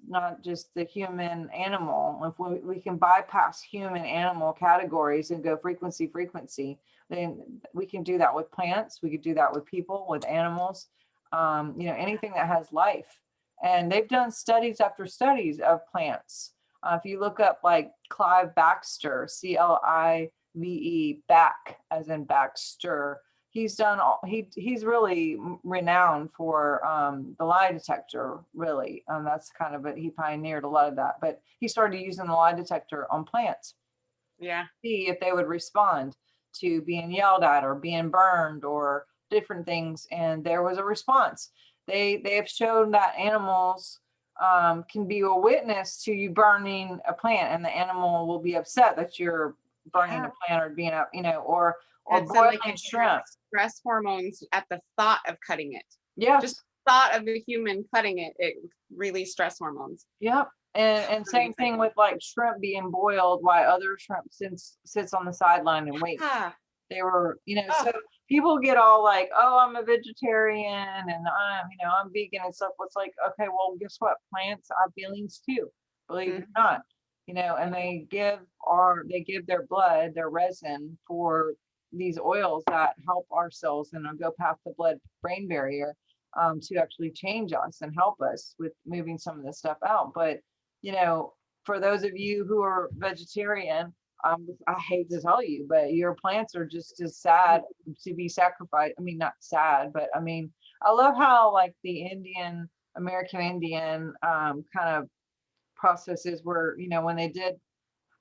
the human animal. If we can bypass human animal categories and go frequency, then we can do that with plants, we could do that with people, with animals, anything that has life. And they've done studies after studies of plants. If you look up like Clive Baxter, Clive, back as in Baxter, he's really renowned for the lie detector, really. That's kind of it. He pioneered a lot of that, but he started using the lie detector on plants, Yeah. see if they would respond to being yelled at or being burned or different things, and there was a response. They have shown that animals can be a witness to you burning a plant, and the animal will be upset that you're burning Yeah. a plant or being up, or It said like boiling it shrimp. stress hormones at the thought of cutting it. Just Yes. thought of a human cutting it, it released stress hormones. Yep. And same thing Amazing. with like shrimp being boiled while other shrimp sits on the sideline and waits. Ah, They were, oh, so people get all like, oh, I'm a vegetarian and I'm vegan and stuff. It's like, okay, well, guess what? Plants have feelings too, believe it or mhm. not. And they give their blood, their resin, for these oils that help our cells and go past the blood brain barrier, to actually change us and help us with moving some of this stuff out. But you know, for those of you who are vegetarian, I hate to tell you, but your plants are just as sad to be sacrificed. I mean, not sad, but I mean, I love how like the American Indian kind of processes were, when they did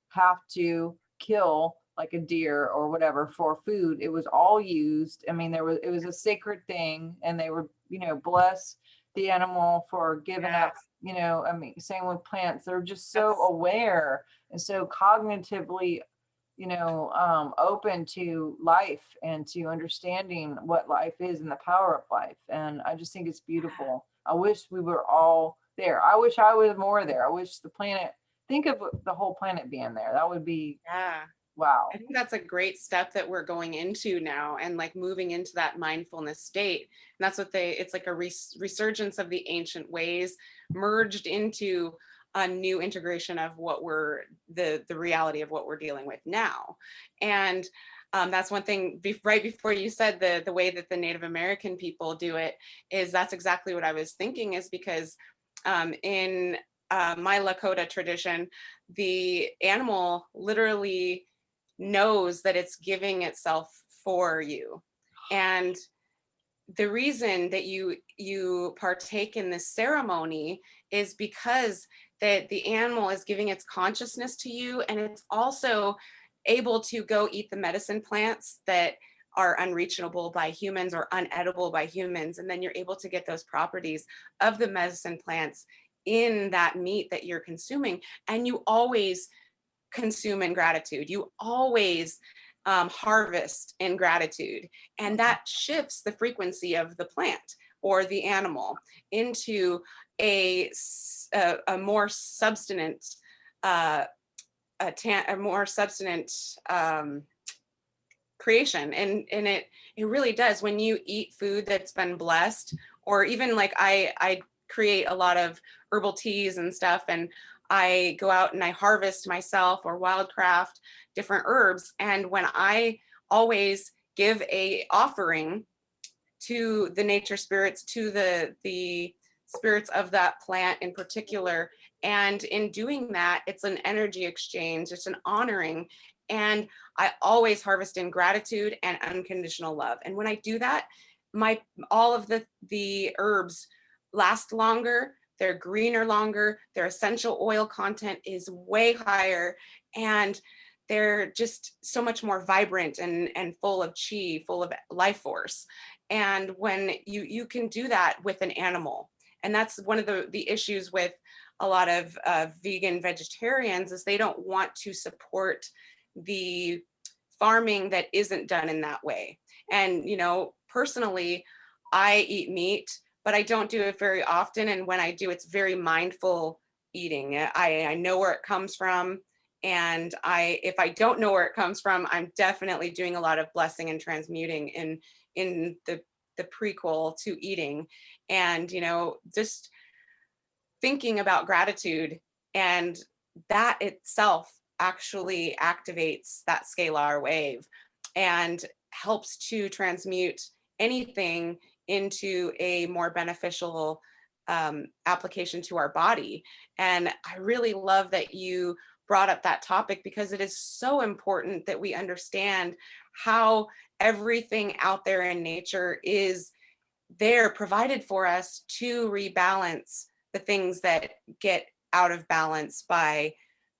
have to kill like a deer or whatever for food, it was all used. I mean, it was a sacred thing, and they were, bless the animal for giving up, Yes, I mean, same with plants. They're just so that's aware and so cognitively, open to life and to understanding what life is and the power of life. And I just think it's beautiful. I wish we were all there. I wish I was more there. I wish the planet, think of the whole planet being there. That would be yeah. wow. I think that's a great step that we're going into now, and like moving into that mindfulness state. And that's what it's like a resurgence of the ancient ways merged into a new integration of what we're the reality of what we're dealing with now. And that's one thing right before you said the way that the Native American people do it, is that's exactly what I was thinking, is because in my Lakota tradition, the animal literally knows that it's giving itself for you. And the reason that you partake in this ceremony is because that the animal is giving its consciousness to you, and it's also able to go eat the medicine plants that are unreachable by humans or unedible by humans, and then you're able to get those properties of the medicine plants in that meat that you're consuming, and you always consume in gratitude. You always harvest in gratitude, and that shifts the frequency of the plant or the animal into a more substantive, a more substantive creation. And it really does. When you eat food that's been blessed, or even like I create a lot of herbal teas and stuff, and I go out and I harvest myself or wildcraft different herbs. And when I always give a offering to the nature spirits, to the spirits of that plant in particular, and in doing that, it's an energy exchange, it's an honoring. And I always harvest in gratitude and unconditional love. And when I do that, all of the herbs last longer, they're greener longer, their essential oil content is way higher, and they're just so much more vibrant and full of chi, full of life force. And when you can do that with an animal, and that's one of the issues with a lot of vegan vegetarians, is they don't want to support the farming that isn't done in that way. And, you know, personally, I eat meat, but I don't do it very often. And when I do, it's very mindful eating. I know where it comes from. And if I don't know where it comes from, I'm definitely doing a lot of blessing and transmuting in the prequel to eating. And, you know, just thinking about gratitude, and that itself actually activates that scalar wave and helps to transmute anything into a more beneficial application to our body. And I really love that you brought up that topic, because it is so important that we understand how everything out there in nature is there provided for us to rebalance the things that get out of balance by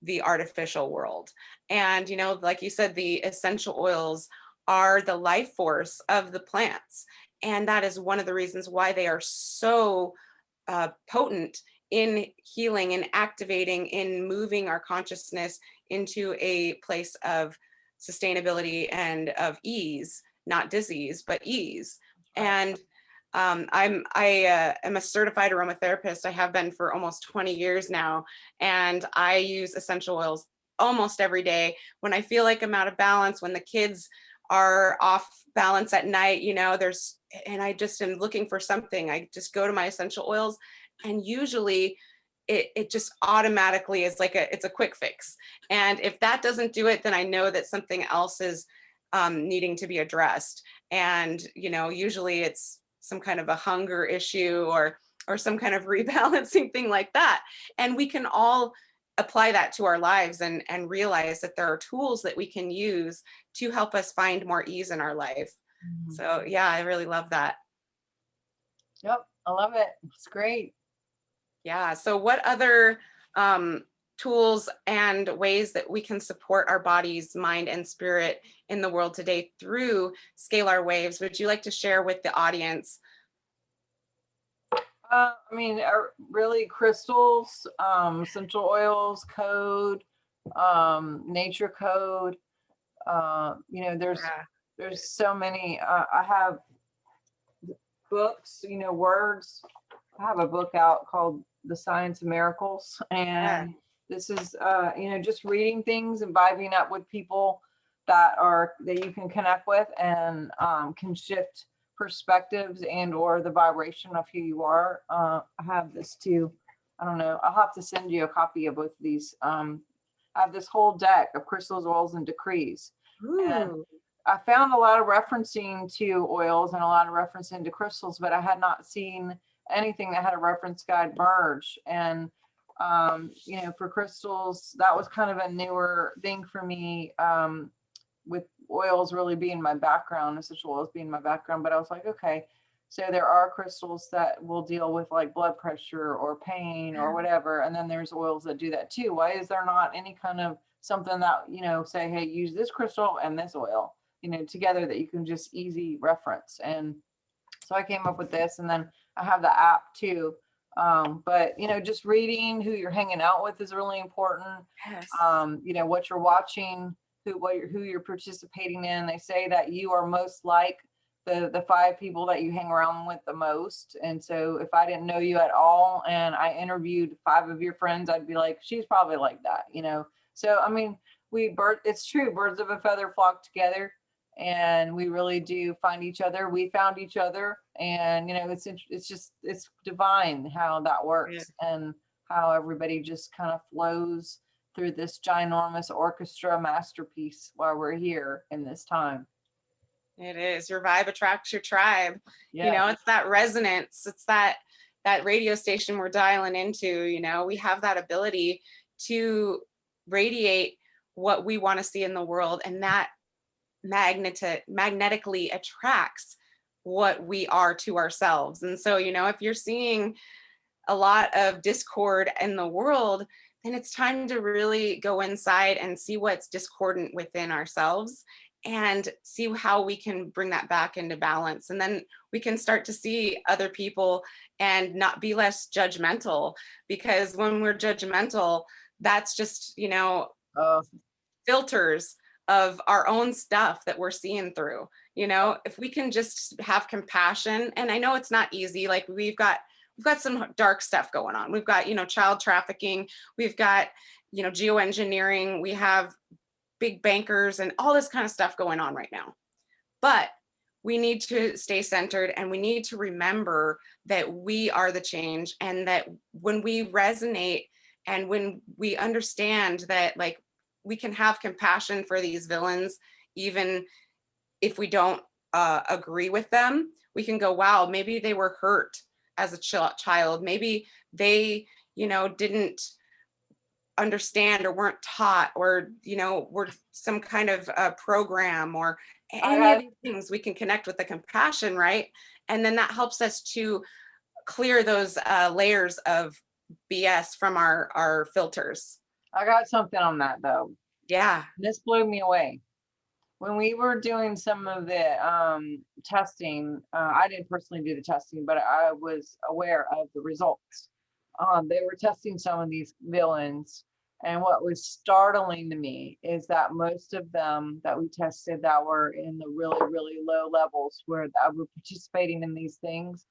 the artificial world. And, you know, like you said, the essential oils are the life force of the plants. And that is one of the reasons why they are so potent in healing and activating, in moving our consciousness into a place of sustainability and of ease, not disease, but ease. And I am a certified aromatherapist. I have been for almost 20 years now, and I use essential oils almost every day. When I feel like I'm out of balance, when the kids are off balance at night, you know, and I just am looking for something, I just go to my essential oils, and usually it just automatically is like it's a quick fix. And if that doesn't do it, then I know that something else is needing to be addressed. And, you know, usually it's some kind of a hunger issue or some kind of rebalancing thing like that. And we can all apply that to our lives and realize that there are tools that we can use to help us find more ease in our life. Mm-hmm. So yeah, I really love that. Yep, I love it. It's great. Yeah. So what other tools and ways that we can support our bodies, mind, and spirit in the world today through scalar waves would you like to share with the audience? I mean, really crystals, essential oils, code, nature code. You know, there's so many. I have books, you know, words. I have a book out called The Science of Miracles, and this is, you know, just reading things and vibing up with people that you can connect with and can shift perspectives and or the vibration of who you are. I have this too. I don't know. I'll have to send you a copy of both of these. I have this whole deck of crystals, oils, and decrees. Ooh. And I found a lot of referencing to oils and a lot of referencing to crystals, but I had not seen anything that had a reference guide merge. And you know, for crystals, that was kind of a newer thing for me, with oils really being my background, essential oils being my background. But I was like, okay, so there are crystals that will deal with like blood pressure or pain or whatever, and then there's oils that do that too. Why is there not any kind of something that, you know, say, hey, use this crystal and this oil, you know, together, that you can just easy reference? And so I came up with this, and then I have the app too, But just reading who you're hanging out with is really important. Yes. What you're watching, who you're participating in. They say that you are most like the 5 people that you hang around with the most. And so if I didn't know you at all and I interviewed 5 of your friends, I'd be like, she's probably like that. So I mean, it's true, birds of a feather flock together, and we really do find each other. We found each other, and it's divine how that works, and how everybody just kind of flows through this ginormous orchestra masterpiece while we're here in this time. It is. Your vibe attracts your tribe. Yeah. It's that resonance. It's that radio station we're dialing into. We have that ability to radiate what we want to see in the world, and that magnetically attracts what we are to ourselves. And so, if you're seeing a lot of discord in the world, then it's time to really go inside and see what's discordant within ourselves and see how we can bring that back into balance. And then we can start to see other people and not be less judgmental, because when we're judgmental, that's just, filters of our own stuff that we're seeing through. If we can just have compassion, and I know it's not easy, like we've got some dark stuff going on. We've got, child trafficking, we've got, geoengineering, we have big bankers and all this kind of stuff going on right now. But we need to stay centered, and we need to remember that we are the change, and that when we resonate and when we understand that, like, we can have compassion for these villains, even if we don't agree with them. We can go, wow, maybe they were hurt as a child. Maybe they, didn't understand or weren't taught, or, were some kind of program, or any of these things. We can connect with the compassion, right? And then that helps us to clear those layers of BS from our filters. I got something on that though. Yeah. This blew me away. When we were doing some of the testing, I didn't personally do the testing, but I was aware of the results. They were testing some of these villains, and what was startling to me is that most of them that we tested that were in the really, really low levels, where that were participating in these things,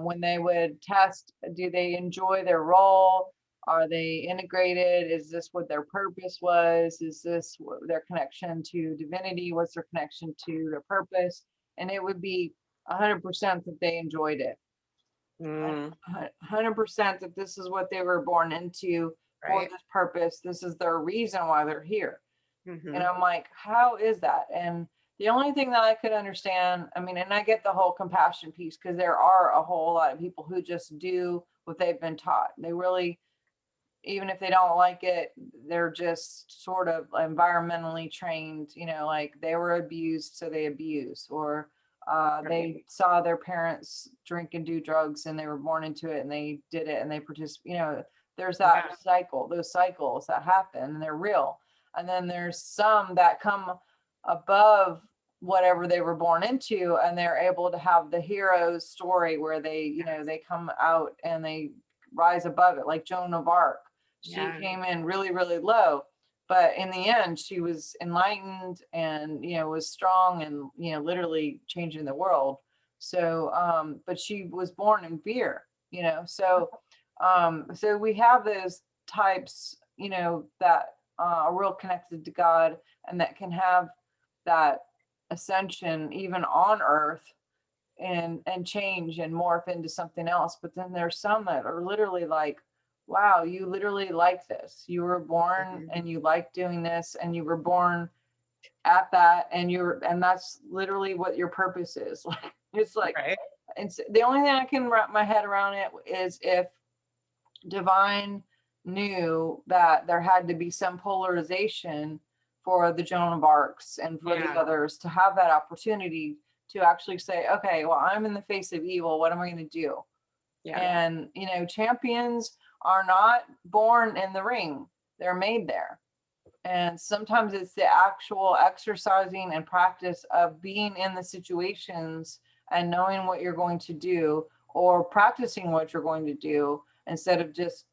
when they would test, do they enjoy their role? Are they integrated? Is this what their purpose was? Is this their connection to divinity? What's their connection to their purpose? And it would be 100% that they enjoyed it. 100% that this is what they were born into, for this purpose. This is their reason why they're here. And I'm like, how is that? And the only thing that I could understand, I mean, and I get the whole compassion piece, because there are a whole lot of people who just do what they've been taught. They really, even if they don't like it, they're just sort of environmentally trained, like they were abused, so they abuse, or they saw their parents drink and do drugs and they were born into it and they did it and they participate, there's that cycle, those cycles that happen, and they're real. And then there's some that come above whatever they were born into, and they're able to have the hero's story where they, they come out and they rise above it, like Joan of Arc. She came in really, really low, but in the end, she was enlightened and, was strong and, literally changing the world. So, but she was born in fear, so we have those types, that are real connected to God, and that can have that ascension even on earth, and change and morph into something else. But then there's some that are literally like, wow, you literally like this. You were born and you like doing this, and you were born at that, and that's literally what your purpose is. Like, it's like, and the only thing I can wrap my head around it is if divine knew that there had to be some polarization for the Joan of Arcs and for the others to have that opportunity to actually say, okay, well, I'm in the face of evil. What am I going to do? And, champions are not born in the ring. They're made there. And sometimes it's the actual exercising and practice of being in the situations and knowing what you're going to do, or practicing what you're going to do instead of just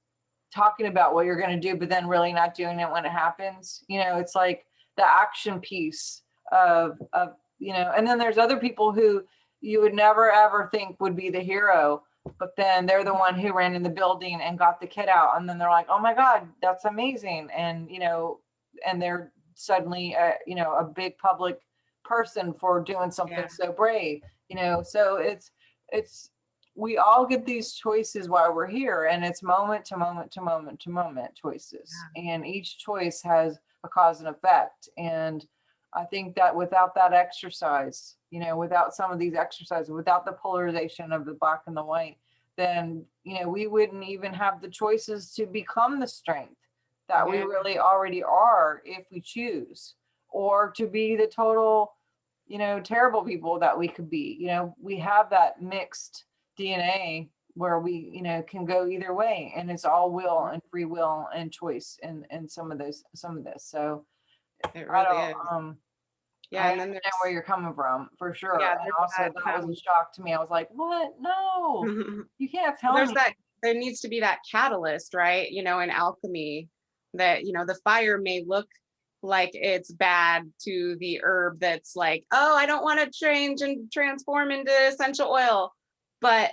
talking about what you're going to do, but then really not doing it when it happens. It's like the action piece of and then there's other people who you would never ever think would be the hero, but then they're the one who ran in the building and got the kid out, and then they're like, oh my God, that's amazing. And and they're suddenly a big public person for doing something so brave. So it's we all get these choices while we're here, and it's moment to moment to moment to moment choices, and each choice has a cause and effect. And I think that without that exercise, without some of these exercises, without the polarization of the black and the white, then we wouldn't even have the choices to become the strength that we really already are if we choose, or to be the total terrible people that we could be. We have that mixed DNA where we can go either way, and it's all will and free will and choice and some of this. So it really is. I understand where you're coming from, for sure. And also that was a shock to me. I was like, what? No, you can't tell me. There needs to be that catalyst, right? In alchemy, that the fire may look like it's bad to the herb that's like, oh, I don't want to change and transform into essential oil, but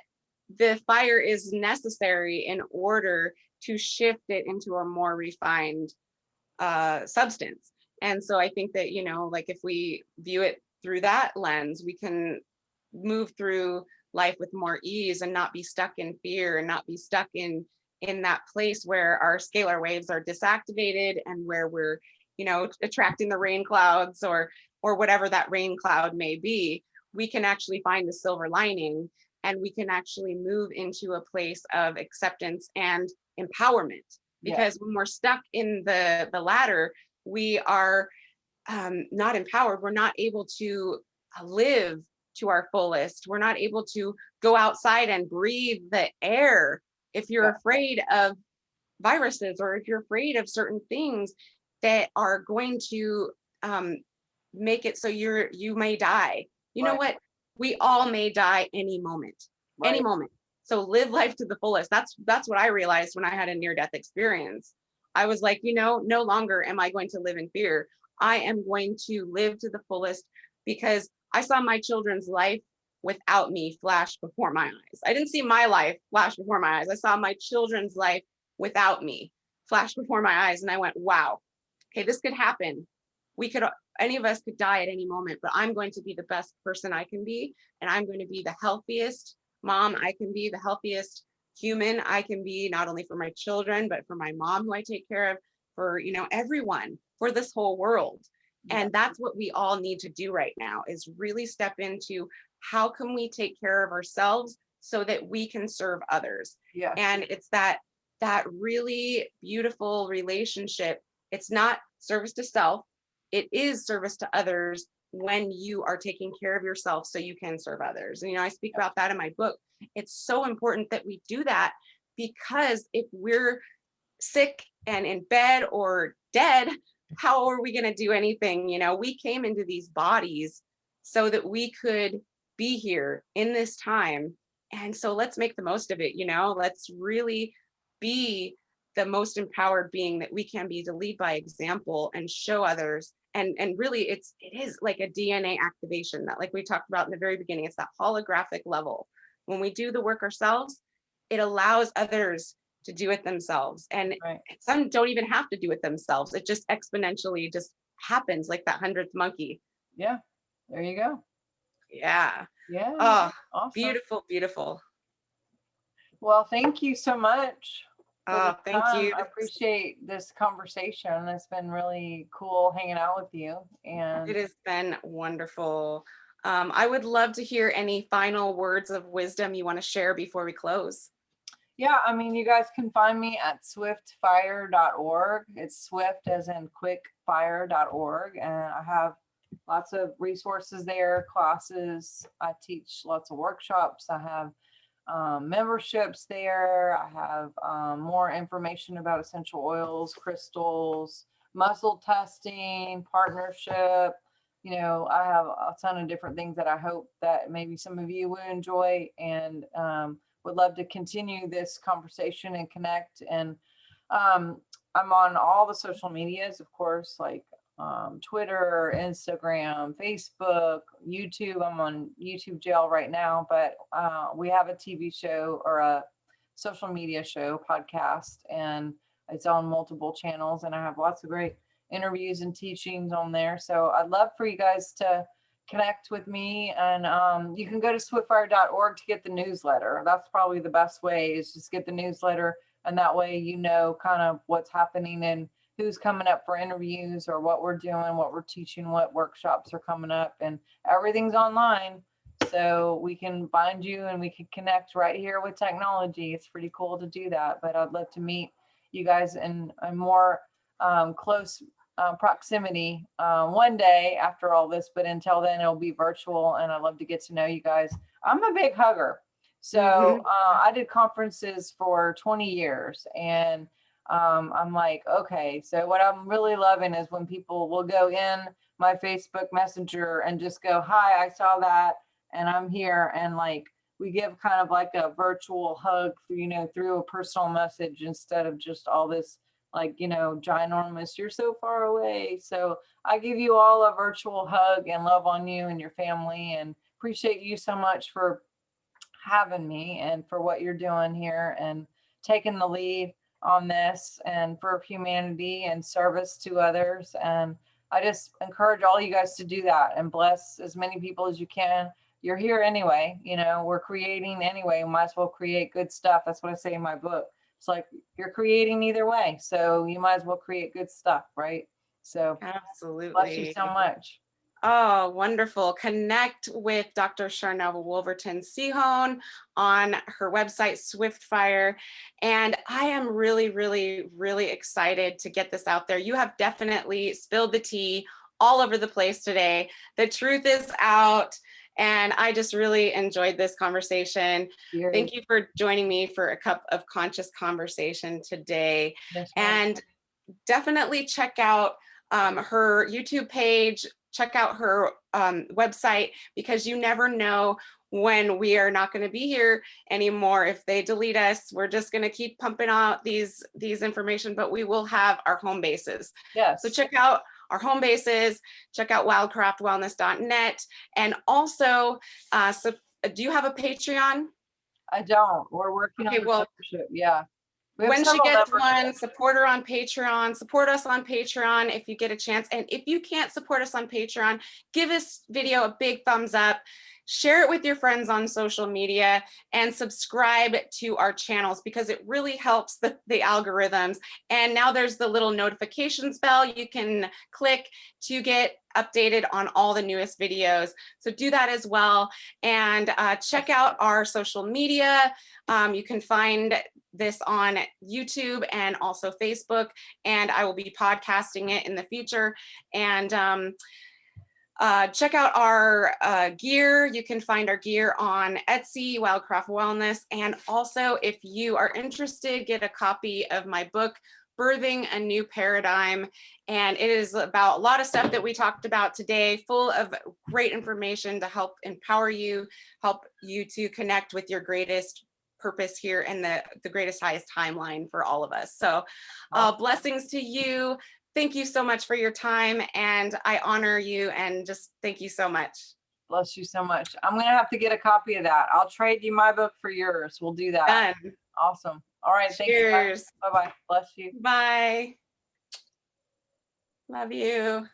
the fire is necessary in order to shift it into a more refined substance. And so I think that like if we view it through that lens, we can move through life with more ease and not be stuck in fear, and not be stuck in that place where our scalar waves are disactivated, and where we're attracting the rain clouds or whatever that rain cloud may be. We can actually find the silver lining, and we can actually move into a place of acceptance and empowerment. Because when we're stuck in the ladder, we are not empowered. We're not able to live to our fullest. We're not able to go outside and breathe the air. If you're afraid of viruses, or if you're afraid of certain things that are going to make it so you may die. You know what? We all may die any moment. Any moment. So live life to the fullest. That's what I realized when I had a near-death experience. I was like, no longer am I going to live in fear. I am going to live to the fullest, because I saw my children's life without me flash before my eyes. I didn't see my life flash before my eyes. I saw my children's life without me flash before my eyes. And I went, wow, okay, this could happen. Any of us could die at any moment, but I'm going to be the best person I can be. And I'm going to be the healthiest mom I can be, the healthiest human I can be, not only for my children, but for my mom who I take care of, for everyone, for this whole world. And that's what we all need to do right now, is really step into how can we take care of ourselves so that we can serve others. And it's that really beautiful relationship. It's not service to self, it is service to others when you are taking care of yourself so you can serve others. And I speak about that in my book. It's so important that we do that, because if we're sick and in bed or dead, how are we going to do anything? We came into these bodies so that we could be here in this time. And so let's make the most of it. Let's really be the most empowered being that we can be, to lead by example and show others. And really it is like a DNA activation, that, like we talked about in the very beginning, it's that holographic level. When we do the work ourselves, it allows others to do it themselves. And some don't even have to do it themselves. It just exponentially just happens, like that 100th monkey. Yeah, there you go. Yeah. Oh, awesome. Beautiful. Well, thank you so much. Thank you. I appreciate this conversation. It's been really cool hanging out with you. And it has been wonderful. I would love to hear any final words of wisdom you want to share before we close. Yeah, you guys can find me at swiftfire.org. It's swift as in quickfire.org. And I have lots of resources there, classes. I teach lots of workshops. I have memberships there. I have more information about essential oils, crystals, muscle testing, partnership, you know, I have a ton of different things that I hope that maybe some of you will enjoy, and would love to continue this conversation and connect. And I'm on all the social medias, of course, like Twitter, Instagram, Facebook, YouTube. I'm on YouTube jail right now, but we have a TV show or a social media show podcast, and it's on multiple channels, and I have lots of great interviews and teachings on there. So I'd love for you guys to connect with me, and you can go to swiftfire.org to get the newsletter. That's probably the best way, is just get the newsletter, and that way you know kind of what's happening and who's coming up for interviews, or what we're doing, what we're teaching, what workshops are coming up, and everything's online. So we can find you and we can connect right here with technology. It's pretty cool to do that. But I'd love to meet you guys in a more close proximity one day after all this. But until then, it'll be virtual, and I'd love to get to know you guys. I'm a big hugger. So I did conferences for 20 years, and I'm like, okay, so what I'm really loving is when people will go in my Facebook Messenger and just go, hi, I saw that, and I'm here, and like we give kind of like a virtual hug, you know, through a personal message, instead of just all this like, you know, ginormous, you're so far away. So I give you all a virtual hug and love on you and your family, and appreciate you so much for having me and for what you're doing here and taking the lead on this, and for humanity and service to others. And I just encourage all you guys to do that and bless as many people as you can. You're here anyway, you know, we're creating anyway, we might as well create good stuff. That's what I say in my book. It's like you're creating either way, so you might as well create good stuff, right? So Absolutely. bless you so much. Oh, wonderful. Connect with Dr. Sharnael Wolverton Sehone on her website, Swiftfire. And I am really, really, really excited to get this out there. You have definitely spilled the tea all over the place today. The truth is out. And I just really enjoyed this conversation. Thank you for joining me for a cup of conscious conversation today. Yes, and definitely check out her YouTube page, check out her website, because you never know when we are not going to be here anymore. If they delete us, we're just going to keep pumping out these information, but we will have our home bases. Yes. So check out our home bases, check out wildcraftwellness.net. And also, so do you have a Patreon? I don't. We're working on the membership. Yeah. When she gets one, support her on Patreon, support us on Patreon if you get a chance. And if you can't support us on Patreon, give this video a big thumbs up, share it with your friends on social media, and subscribe to our channels, because it really helps the algorithms. And now there's the little notifications bell you can click to get updated on all the newest videos. So do that as well. And check out our social media. You can find this on YouTube and also Facebook, and I will be podcasting it in the future. And check out our gear. You can find our gear on Etsy, Wildcraft Wellness. And also, if you are interested, get a copy of my book, Birthing a New Paradigm. And it is about a lot of stuff that we talked about today, full of great information to help empower you, help you to connect with your greatest purpose here and the greatest, highest timeline for all of us. So blessings to you. Thank you so much for your time, and I honor you, and just thank you so much. Bless you so much. I'm going to have to get a copy of that. I'll trade you my book for yours. We'll do that. Done. Awesome. All right. Cheers. Thank you. Bye-bye. Bless you. Bye. Love you.